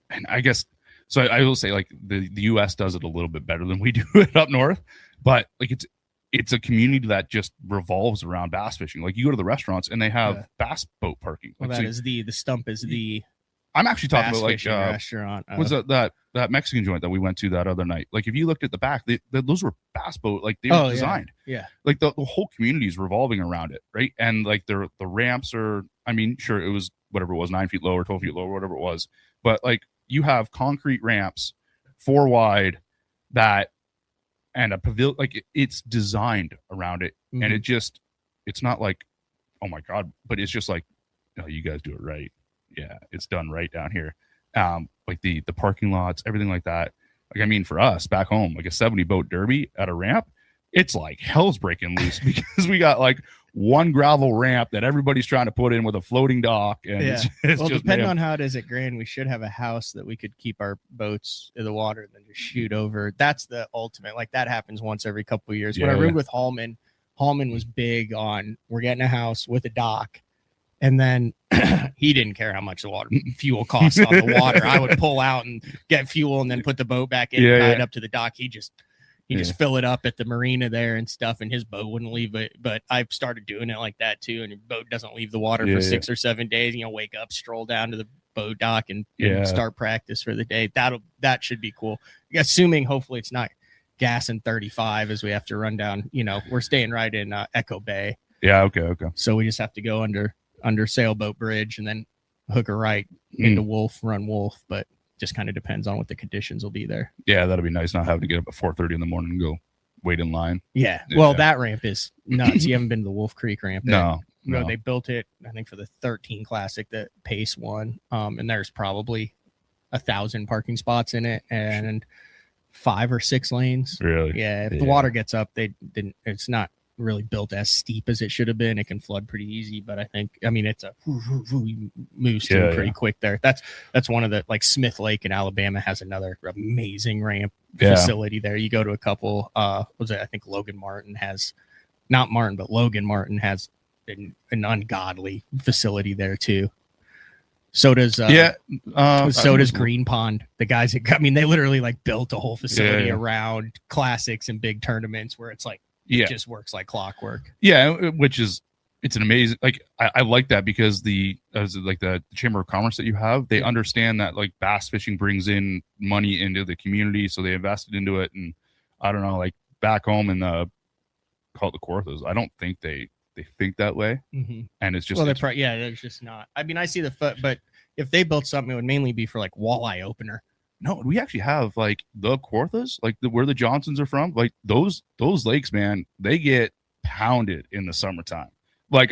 and I guess so. I will say, like the U.S. does it a little bit better than we do it up north, but like it's a community that just revolves around bass fishing. Like you go to the restaurants and they have bass boat parking. Well, like, that is the stump is the. I'm actually talking about like restaurant. Was that Mexican joint that we went to that other night? Like if you looked at the back, those were bass boat, like they were designed. Yeah. Like the whole community is revolving around it, right? And like the ramps are, I mean, sure, it was whatever it was, 9 feet low or 12 feet low or whatever it was, but like you have concrete ramps 4 wide that, and a pavilion, like it's designed around it, and it's not like, oh my god, but it's just like, no, you guys do it right. Yeah, it's done right down here. Like the parking lots, everything like that. Like, I mean, for us back home, like a 70 boat derby at a ramp, it's like hell's breaking loose because we got like one gravel ramp that everybody's trying to put in with a floating dock. And it's well, just depending on how it is at Grand, we should have a house that we could keep our boats in the water and then just shoot over. That's the ultimate. Like that happens once every couple of years. When I roomed with Hallman was big on, we're getting a house with a dock. And then he didn't care how much the fuel costs on the water. I would pull out and get fuel and then put the boat back in, tied up to the dock. He just He just fill it up at the marina there and stuff, and his boat wouldn't leave it. But I've started doing it like that too, and your boat doesn't leave the water for 6 or 7 days. Wake up, stroll down to the boat dock, and start practice for the day. That should be cool. Assuming hopefully it's not gas and 35 as we have to run down. We're staying right in Echo Bay. Yeah. Okay. So we just have to go under Sailboat Bridge and then hook a right into Wolf, run Wolf, but just kind of depends on what the conditions will be there. Yeah, that'll be nice not having to get up at 4:30 in the morning and go wait in line. Yeah. Well, that ramp is nuts. You haven't been to the Wolf Creek ramp. No. They built it, I think, for the 13 Classic that Pace won. And there's probably 1,000 parking spots in it and 5 or 6 lanes. Really? Yeah. If the water gets up, it's not really built as steep as it should have been. It can flood pretty easy, but it's a moves through pretty quick there. That's one of the, like, Smith Lake in Alabama has another amazing ramp facility there. You go to a couple, I think Logan Martin has an ungodly facility there too. So does Green Pond. The guys they literally like built a whole facility around classics and big tournaments where it's like it just works like clockwork. Yeah, it's an amazing, like, I like that because the Chamber of Commerce that you have, they understand that, like, bass fishing brings in money into the community, so they invested into it. And I don't know, like, back home in call it the Kawarthas, I don't think they think that way. And it's just there's just not. I see the foot, but if they built something, it would mainly be for like walleye opener. No, we actually have like the Kawarthas, like where the Johnsons are from, like those lakes, man, they get pounded in the summertime. Like,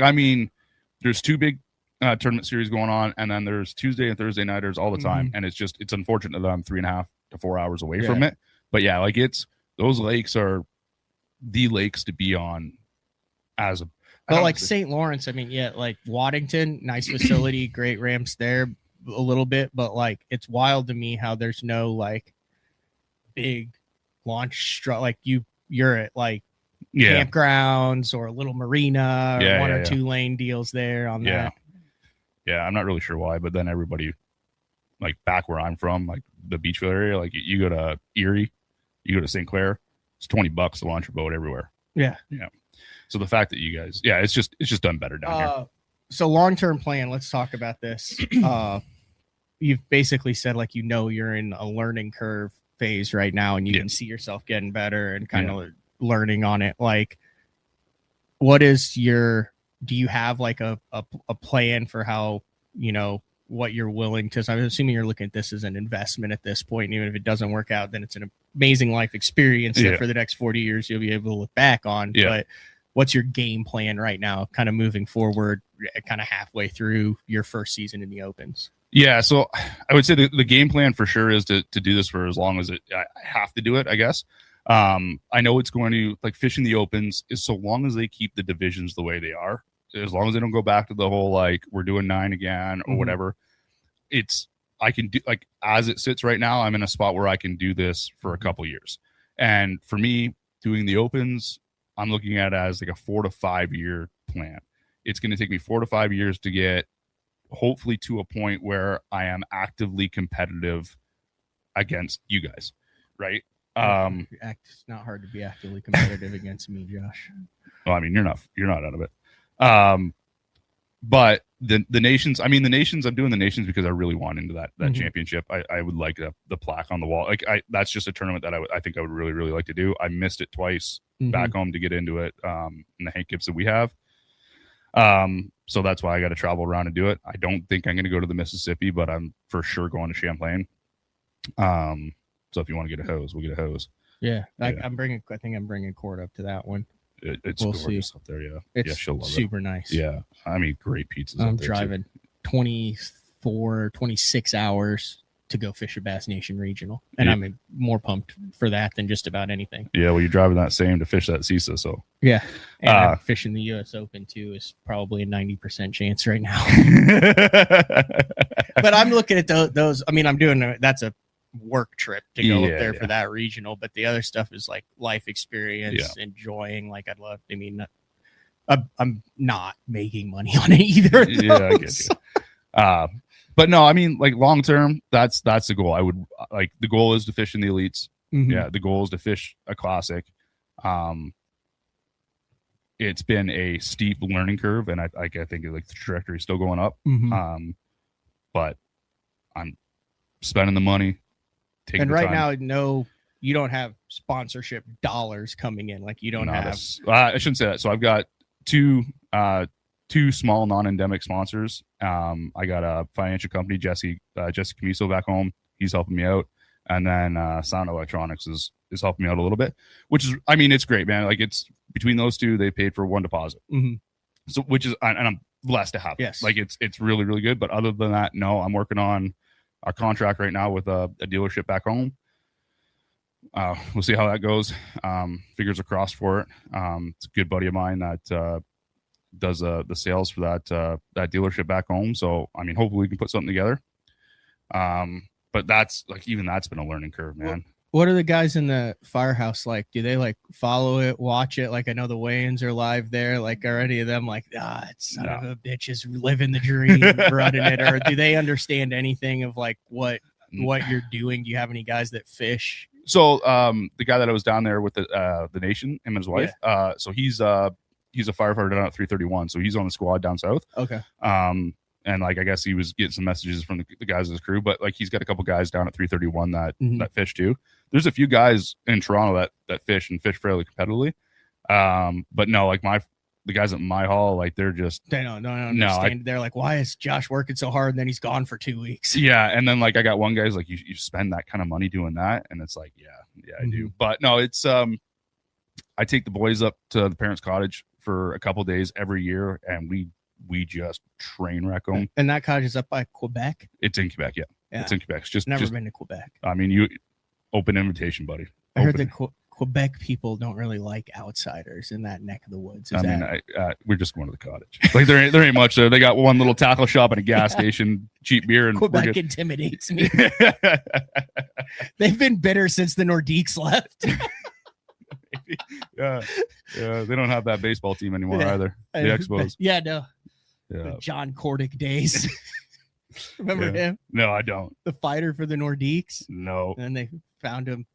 there's 2 big tournament series going on, and then there's Tuesday and Thursday nighters all the time. And it's unfortunate that I'm 3.5 to 4 hours away from it. But yeah, like, those lakes are the lakes to be on as a. But like St. Lawrence, like Waddington, nice facility, great ramps there a little bit, but like it's wild to me how there's no like big launch like you're at like campgrounds or a little marina or 1 or 2 lane deals there on that. Yeah, I'm not really sure why, but then everybody, like, back where I'm from, like the Beachville area, like you go to Erie, you go to St. Clair, it's $20 to launch your boat everywhere. Yeah. So the fact that you guys, it's just done better down here. So long-term plan, let's talk about this. You've basically said, like, you're in a learning curve phase right now, and you can see yourself getting better and kind of learning on it. Like, do you have like a plan for how, what you're willing to, so I'm assuming you're looking at this as an investment at this point. And even if it doesn't work out, then it's an amazing life experience that for the next 40 years, you'll be able to look back on. But what's your game plan right now, kind of moving forward, kind of halfway through your first season in the Opens? Yeah, so I would say the game plan for sure is to do this for as long as I have to do it, I guess. I know it's going to, like, fishing the Opens is so long as they keep the divisions the way they are, as long as they don't go back to the whole, like, we're doing 9 again or whatever. I can do, like, as it sits right now, I'm in a spot where I can do this for a couple years. And for me, doing the Opens, I'm looking at it as like a 4 to 5 year plan. It's going to take me 4 to 5 years to get hopefully to a point where I am actively competitive against you guys. Right. It's not hard to be actively competitive against me, Josh. Well, you're not out of it. But the nations, I'm doing the nations because I really want into that championship. I would like the plaque on the wall. Like, that's just a tournament that I think I would really, really like to do. I missed it twice back home to get into it in the Hank Gibson we have. So that's why I got to travel around and do it. I don't think I'm going to go to the Mississippi, but I'm for sure going to Champlain. So if you want to get a hose, we'll get a hose. Yeah. I think I'm bringing Court up to that one. It's gorgeous up there. Yeah. She'll love super nice. Yeah. Great pizzas. I'm driving 26 hours to go fish a Bass Nation regional. And I'm more pumped for that than just about anything. Yeah. Well, you're driving that same to fish that CISA. So yeah. And I'm fishing the US Open too is probably a 90% chance right now. But I'm looking at those. I'm doing that's a work trip to go up there for that regional, but the other stuff is like life experience, enjoying. Like, I'd love, I'm not making money on it either. I get you. But no, like, long term, that's the goal. I would, like, the goal is to fish in the elites. Yeah, the goal is to fish a classic. It's been a steep learning curve, and I think like the trajectory is still going up. But I'm spending the money. And right now, no, you don't have sponsorship dollars coming in. Like you don't have. I shouldn't say that. So I've got two small non-endemic sponsors. I got a financial company, Jesse Camiso back home. He's helping me out, and then Sound Electronics is helping me out a little bit, which is, I mean, it's great, man. Like it's between those two, they paid for one deposit. So which is, and I'm blessed to have. Yes. Like it's really, really good. But other than that, no, I'm working on a contract right now with a dealership back home. We'll see how that goes. Fingers are crossed for it. It's a good buddy of mine that does the sales for that dealership back home. So I mean, hopefully we can put something together. But that's like, even that's been a learning curve, man. What are the guys in the firehouse like? Do they like follow it, watch it? Like I know the weigh-ins are live there. Like are any of them like, son of a bitch is living the dream, running it? Or do they understand anything of like what you're doing? Do you have any guys that fish? So the guy that I was down there with the Nation, him and his wife. So he's a firefighter down at 331. So he's on the squad down south. Okay. And like I guess he was getting some messages from the guys of his crew, but like he's got a couple guys down at 331 that fish too. There's a few guys in Toronto that fish fairly competitively. But no, like the guys at my hall, like they're just they don't understand. They're like, why is Josh working so hard and then he's gone for 2 weeks? Yeah, and then like I got one guy's like, you spend that kind of money doing that, and it's like, yeah, I do. But no, it's I take the boys up to the parents' cottage for a couple days every year, and we just train wreck them. And that cottage is up by Quebec? It's in Quebec, yeah. It's in Quebec. It's just never been to Quebec. I mean, you open invitation, buddy. I heard that Quebec people don't really like outsiders in that neck of the woods. We're just going to the cottage. Like there ain't much there. They got one little tackle shop and a gas station, cheap beer, and Quebec intimidates me. They've been bitter since the Nordiques left. Yeah, they don't have that baseball team anymore either. The Expos. Yeah, no. Yeah. John Cordick days. Remember him? No, I don't. The fighter for the Nordiques? No. And they found him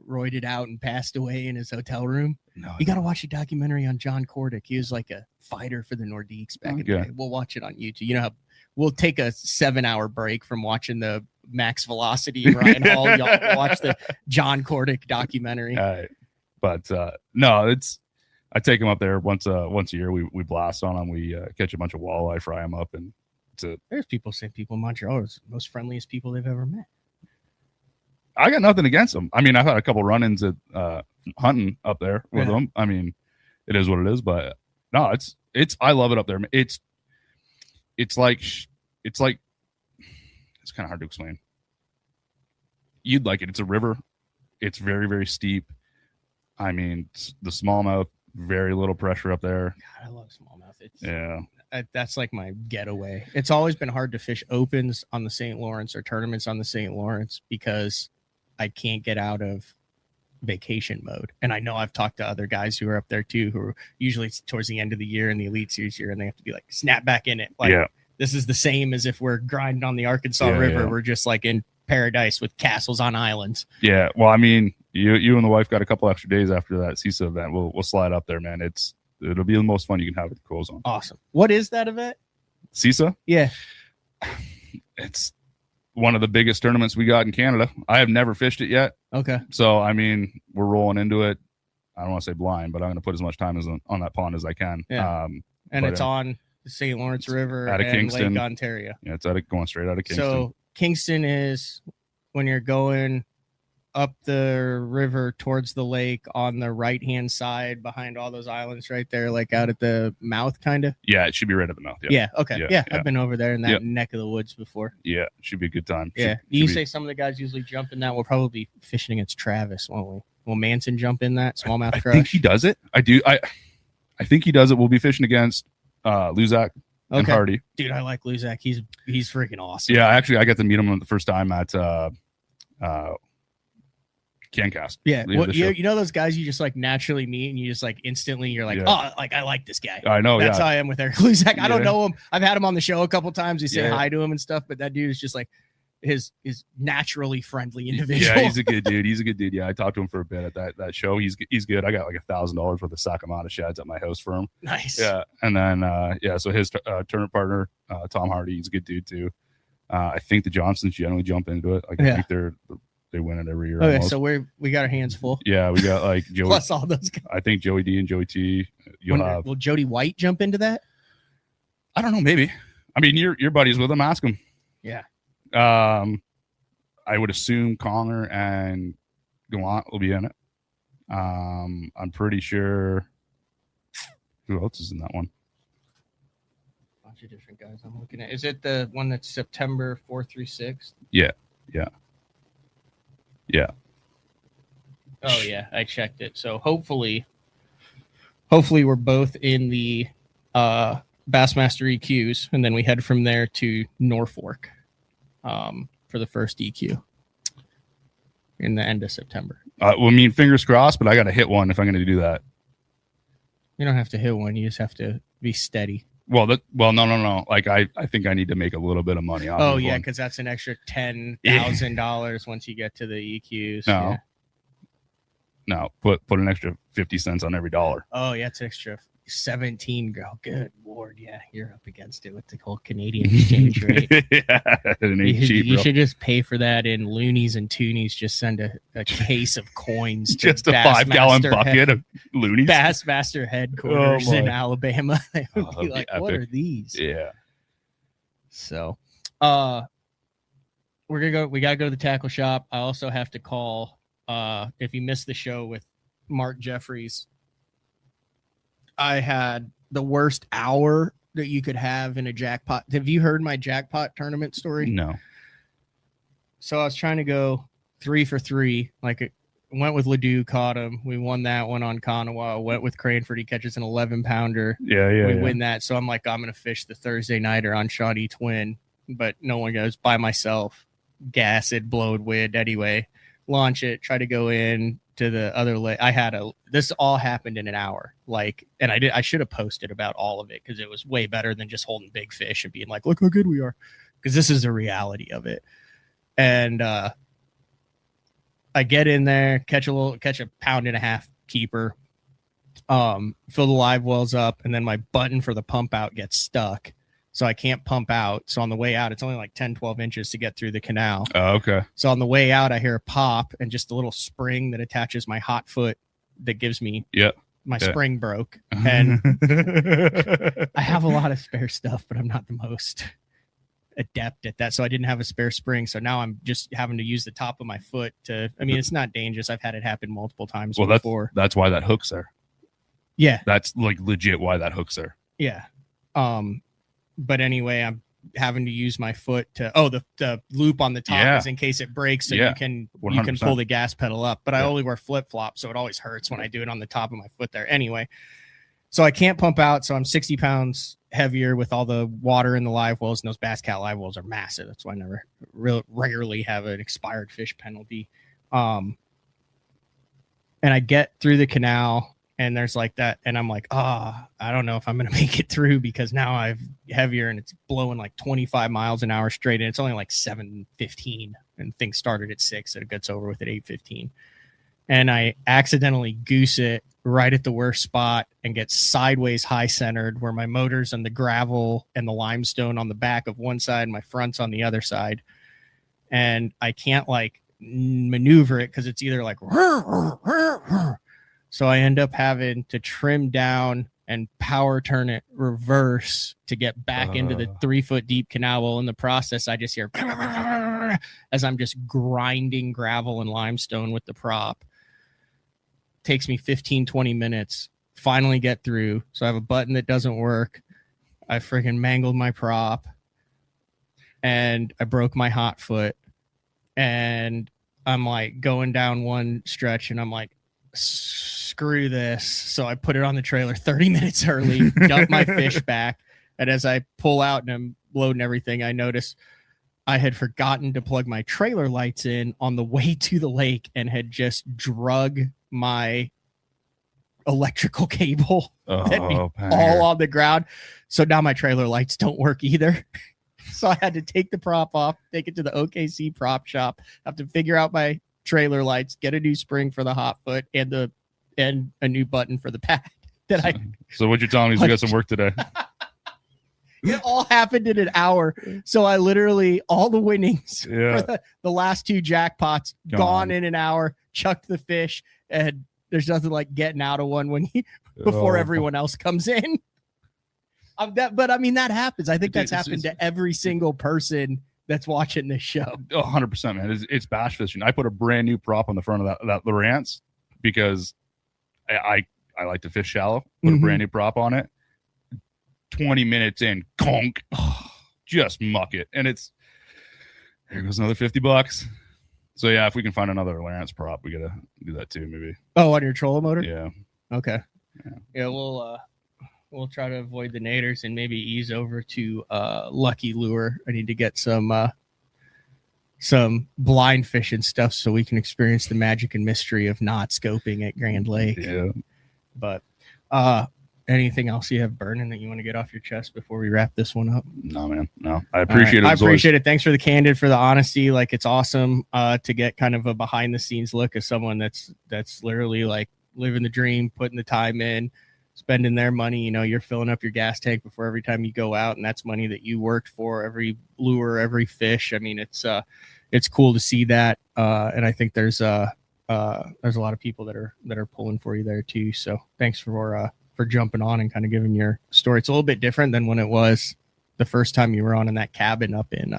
roided out and passed away in his hotel room. No, you got to watch a documentary on John Cordick. He was like a fighter for the Nordiques back in the day. We'll watch it on YouTube. You know how we'll take a 7-hour break from watching the Max Velocity and Ryan Hall. Y'all watch the John Cordick documentary. But no, I take them up there once a year. We blast on them. We catch a bunch of walleye, fry them up, and there's people in Montreal are the most friendliest people they've ever met. I got nothing against them. I mean, I've had a couple run-ins at hunting up there with them. I mean, it is what it is. But no, it's I love it up there. It's like it's kind of hard to explain. You'd like it. It's a river. It's very, very steep. I mean, the smallmouth, very little pressure up there. God, I love smallmouth. That's like my getaway. It's always been hard to fish opens on the St. Lawrence or tournaments on the St. Lawrence because I can't get out of vacation mode. And I know I've talked to other guys who are up there too, who are usually towards the end of the year in the Elite Series year, and they have to be like, snap back in it. Like, this is the same as if we're grinding on the Arkansas River. Yeah. We're just like in paradise with castles on islands. Yeah. Well, I mean, you and the wife got a couple extra days after that CISA event. We'll slide up there, man. It'll be the most fun you can have with the clothes on. Awesome. What is that event? CISA? Yeah. It's one of the biggest tournaments we got in Canada. I have never fished it yet. Okay. So, I mean, we're rolling into it. I don't want to say blind, but I'm going to put as much time on that pond as I can. Yeah. And it's on the St. Lawrence River and Kingston, Lake Ontario. Yeah, it's going straight out of Kingston. So Kingston is when you're going up the river towards the lake on the right-hand side behind all those islands right there, like out at the mouth, kind of. Yeah, it should be right at the mouth. Yeah. Okay. Yeah. I've been over there in that neck of the woods before. Yeah, it should be a good time. Yeah. You say some of the guys usually jump in that. We'll probably be fishing against Travis, won't we? Will Manson jump in that smallmouth crush? I think he does it. I do. I think he does it. We'll be fishing against Luzak and Hardy. Dude, I like Luzak. He's freaking awesome. Yeah, actually, I got to meet him the first time at CanCast. Yeah, well, you know those guys you just like naturally meet and you just like instantly you're like, oh, like I like this guy. I know. That's how I am with Eric Luzak. I don't know him. I've had him on the show a couple times. We say hi to him and stuff, but that dude is just like, his naturally friendly individual. Yeah, he's a good dude. Yeah, I talked to him for a bit at that show. He's good. I got like $1,000 worth of Sakamata sheds at my house for him. Nice. Yeah, and then so his tournament partner Tom Hardy, he's a good dude too. I think the Johnsons generally jump into it. Like I think they win it every year. Okay, almost. So we got our hands full. Yeah, we got like Joey plus all those guys. I think Joey D and Joey T. Will Jody White jump into that? I don't know. Maybe. I mean, your buddies with him. Ask him. Yeah. I would assume Conger and Gallant will be in it. I'm pretty sure. Who else is in that one? A bunch of different guys I'm looking at. Is it the one that's September 4th through 6th? Yeah. Oh yeah, I checked it. So hopefully we're both in the Bassmaster EQs, and then we head from there to Norfolk for the first EQ in the end of September. Well, I mean, fingers crossed, but I got to hit one if I'm going to do that. You don't have to hit one. You just have to be steady. Well, no. Like I think I need to make a little bit of money off. Oh yeah, because that's an extra $10,000 once you get to the EQs. No, put an extra 50 cents on every dollar. Oh yeah, it's extra 17. Oh, good Lord, yeah, you're up against it with the whole Canadian exchange rate. You should just pay for that in loonies and toonies. Just send a case of coins. To just a 5-gallon bucket of loonies. Bassmaster headquarters in Alabama. They would be like, "What are these?" Yeah. So, we're gonna go. We gotta go to the tackle shop. I also have to call. If you missed the show with Mark Jeffries, I had the worst hour that you could have in a jackpot. Have you heard my jackpot tournament story? No. So I was trying to go 3 for 3. Like went with Ledoux, caught him. We won that one on Kanawha. Went with Cranford. He catches an 11-pounder. We win that. So I'm like, I'm going to fish the Thursday nighter on Shoddy Twin, but no one goes by myself. Gas it, blowed wind. Anyway, launch it, try to go in to the other lake. This all happened in an hour. And I should have posted about all of it because it was way better than just holding big fish and being like, look how good we are. Because this is the reality of it. And I get in there, catch a 1.5 pound keeper, fill the live wells up, and then my button for the pump out gets stuck. So I can't pump out. So on the way out, it's only like 10, 12 inches to get through the canal. Oh, okay. So on the way out, I hear a pop and just a little spring that attaches my hot foot that gives me my spring broke. And I have a lot of spare stuff, but I'm not the most adept at that. So I didn't have a spare spring. So now I'm just having to use the top of my foot it's not dangerous. I've had it happen multiple times before. That's why that hook's there. Yeah. That's like legit why that hook's there. Yeah. But anyway, I'm having to use my foot to the loop on the top is in case it breaks, so you can 100%. Pull the gas pedal up. But I only wear flip-flops, so it always hurts when I do it on the top of my foot there. Anyway, so I can't pump out, so I'm 60 pounds heavier with all the water in the live wells, and those Bass Cat live wells are massive. That's why I never regularly have an expired fish penalty. And I get through the canal. And there's like that. And I'm like, I don't know if I'm going to make it through because now I'm heavier and it's blowing like 25 miles an hour straight. And it's only like 7:15 and things started at 6 and it gets over with at 8:15. And I accidentally goose it right at the worst spot and get sideways high centered where my motor's on the gravel and the limestone on the back of one side, my front's on the other side. And I can't like maneuver it because it's either like, so I end up having to trim down and power turn it reverse to get back into the 3-foot deep canal. Well, in the process, I just hear as I'm just grinding gravel and limestone with the prop. Takes me 15, 20 minutes. Finally get through. So I have a button that doesn't work. I freaking mangled my prop. And I broke my hot foot. And I'm like going down one stretch and I'm like, screw this. So I put it on the trailer 30 minutes early, dump my fish back. And as I pull out and I'm loading everything, I noticed I had forgotten to plug my trailer lights in on the way to the lake and had just drug my electrical cable all on the ground. So now my trailer lights don't work either. So I had to take the prop off, take it to the OKC prop shop, have to figure out my trailer lights, get a new spring for the hot foot and a new button for the pad. So what you're telling me is you got some work today. It all happened in an hour. So I literally, all the winnings for the last 2 jackpots gone in an hour, chucked the fish, and there's nothing like getting out of one before everyone else comes in. But I mean, that happens. I think that's happened to every single person that's watching this show. 100%, man. It's bass fishing. I put a brand new prop on the front of that Lowrance because I like to fish shallow. Put a brand new prop on it. 20 minutes in, conk, just muck it. And there goes another $50. So yeah, if we can find another Lowrance prop, we gotta do that too, maybe. Oh, on your trolling motor? Yeah. Okay. Yeah, we'll try to avoid the naders and maybe ease over to Lucky Lure. I need to get some blind fishing stuff so we can experience the magic and mystery of not scoping at Grand Lake. Yeah. But anything else you have burning that you want to get off your chest before we wrap this one up? No, man. No. I appreciate it. I appreciate it. Thanks for the candid, for the honesty. Like, it's awesome to get kind of a behind the scenes look of someone that's literally like living the dream, putting the time in, spending their money. You know, you're filling up your gas tank before every time you go out, and that's money that you worked for, every lure, every fish. I mean, it's cool to see that. And I think there's a lot of people that are pulling for you there too. So thanks for jumping on and kind of giving your story. It's a little bit different than when it was the first time you were on in that cabin up in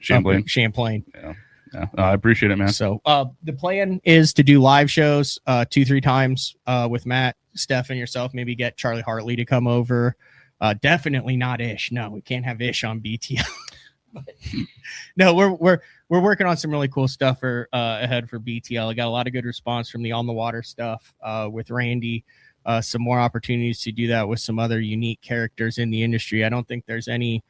Champlain. Yeah. I appreciate it, man. So the plan is to do live shows 2-3 times with Matt, Steph, and yourself. Maybe get Charlie Hartley to come over. Definitely not Ish. No, we can't have Ish on BTL. No, we're working on some really cool stuff ahead for BTL. I got a lot of good response from the on the water stuff with Randy. Some more opportunities to do that with some other unique characters in the industry. I don't think there's any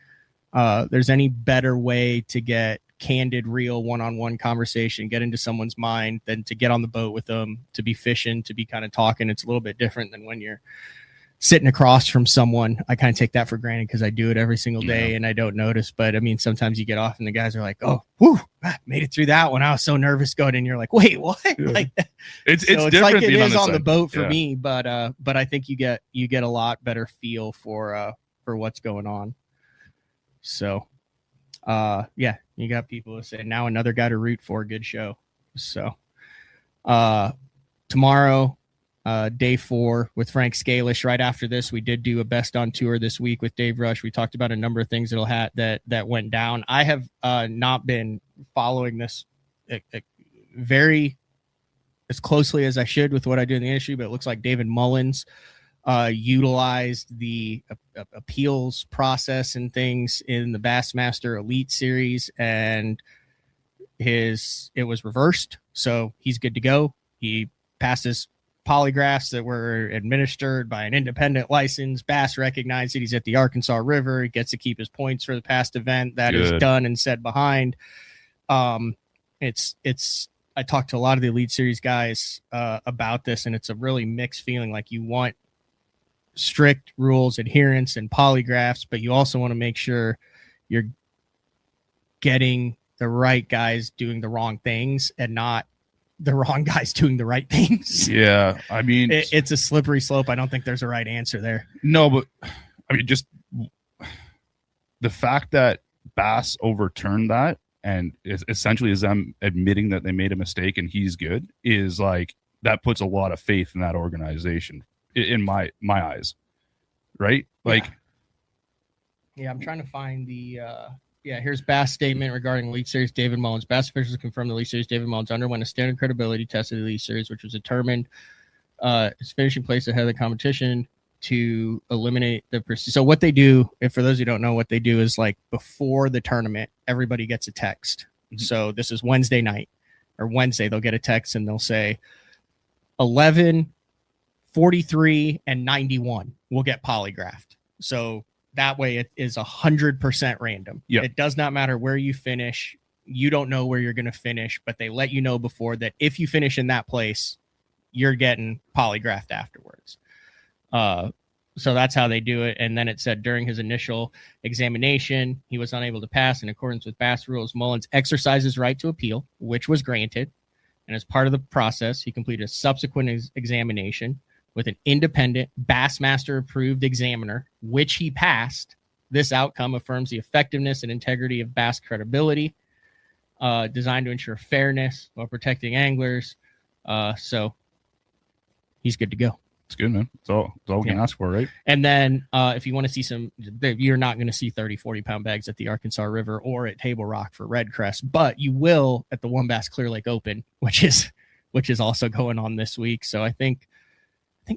better way to get candid, real one-on-one conversation, get into someone's mind than to get on the boat with them, to be fishing, to be kind of talking. It's a little bit different than when you're sitting across from someone. I kind of take that for granted because I do it every single day and I don't notice. But I mean, sometimes you get off and the guys are like, "Oh, whew, I made it through that one. I was so nervous going." And you're like, "Wait, what?" Yeah. Like, it's different like it is on the boat for me, but I think you get a lot better feel for what's going on. So, you got people who say now another guy to root for. Good show. So, tomorrow. Day 4 with Frank Scalish. Right after this, we did do a best on tour this week with Dave Rush. We talked about a number of things that went down. I have not been following this very as closely as I should with what I do in the industry, but it looks like David Mullins utilized the appeals process and things in the Bassmaster Elite Series, and it was reversed. So he's good to go. He passes polygraphs that were administered by an independent license. Bass recognized that he's at the Arkansas River. He gets to keep his points for the past event. That is done and set behind. It's I talked to a lot of the Elite Series guys about this, and it's a really mixed feeling. Like, you want strict rules, adherence, and polygraphs, but you also want to make sure you're getting the right guys doing the wrong things and not the wrong guys doing the right things. Yeah. I mean, it's a slippery slope. I don't think there's a right answer there. No, but I mean, just the fact that Bass overturned that and essentially is them admitting that they made a mistake and he's good is like, that puts a lot of faith in that organization in my eyes. Right. Like, yeah, I'm trying to find the, here's Bass statement regarding Elite Series David Mullins. Bass officials confirmed the Elite Series David Mullins underwent a standard credibility test of the Elite Series, which was determined his finishing place ahead of the competition to eliminate the So what they do, if for those who don't know, what they do is, like, before the tournament, everybody gets a text. Mm-hmm. So this is Wednesday night or Wednesday. They'll get a text and they'll say 11, 43, and 91 will get polygraphed. So that way it is 100% random. Yep. It does not matter where you finish. You don't know where you're going to finish, but they let you know before that if you finish in that place, you're getting polygraphed afterwards. So that's how they do it. And then it said during his initial examination, he was unable to pass in accordance with bass rules. Mullins exercised his right to appeal, which was granted. And as part of the process, he completed a subsequent examination with an independent Bassmaster approved examiner, which he passed. This outcome affirms the effectiveness and integrity of bass credibility, designed to ensure fairness while protecting anglers. So he's good to go. It's good, man. It's all we can ask for, right? And then if you want to see you're not going to see 30, 40-pound bags at the Arkansas River or at Table Rock for red crest, but you will at the One Bass Clear Lake Open, which is also going on this week. So I think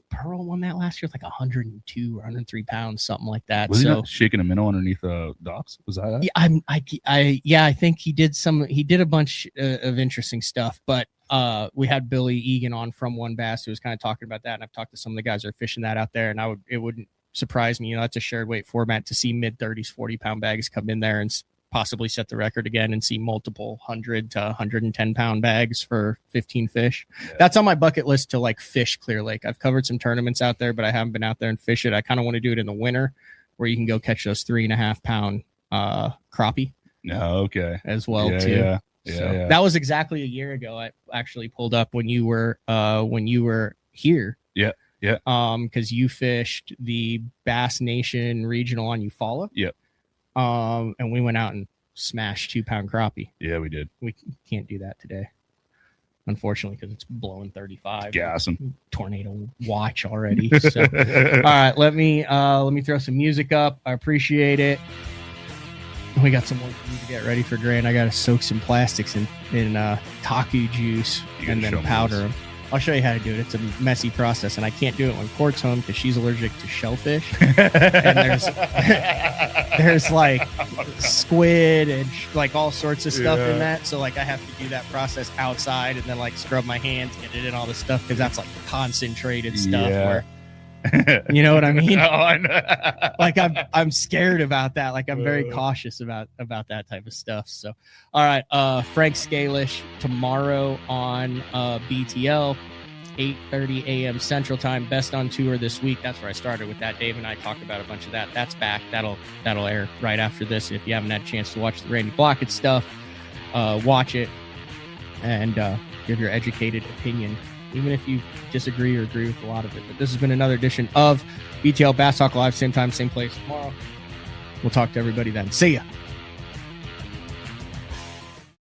Pearl won that last year with like 102 or 103 pounds, something like that. Was he not shaking a minnow underneath docks? Was that? Yeah, I think he did a bunch of interesting stuff, but we had Billy Egan on from One Bass who was kind of talking about that, and I've talked to some of the guys that are fishing that out there, and it wouldn't surprise me. That's a shared weight format to see mid-30s 40-pound bags come in there and possibly set the record again and see multiple 100 to 110 pound bags for 15 fish. Yeah. That's on my bucket list to like fish Clear Lake. I've covered some tournaments out there, but I haven't been out there and fish it. I kind of want to do it in the winter where you can go catch those 3.5 pound crappie. Okay. As well too. Yeah. That was exactly a year ago. I actually pulled up when you were here. Yeah. Yeah. Because you fished the Bass Nation Regional on Eufaula. Yep. And we went out and smashed 2-pound crappie. Yeah, we did. We can't do that today, unfortunately, because it's blowing 35. Gassing. Tornado watch already. So, all right, let me throw some music up. I appreciate it. We got some more food to get ready for Grant. I got to soak some plastics in taku juice and then powder them. I'll show you how to do it. It's a messy process, and I can't do it when Court's home because she's allergic to shellfish. And there's like squid and like all sorts of stuff in that. So like I have to do that process outside and then like scrub my hands, get it in all the stuff because that's like concentrated stuff. Where, you know what I mean? Oh, I know. Like I'm scared about that. Like I'm very cautious about that type of stuff. So, all right, Frank Scalish tomorrow on BTL, 8:30 a.m. Central Time. Best on Tour this week. That's where I started with that. Dave and I talked about a bunch of that. That's back. That'll air right after this. If you haven't had a chance to watch the Randy Blockett stuff, watch it and give your educated opinion, even if you disagree or agree with a lot of it. But this has been another edition of BTL Bass Talk Live. Same time, same place tomorrow. We'll talk to everybody then. See ya.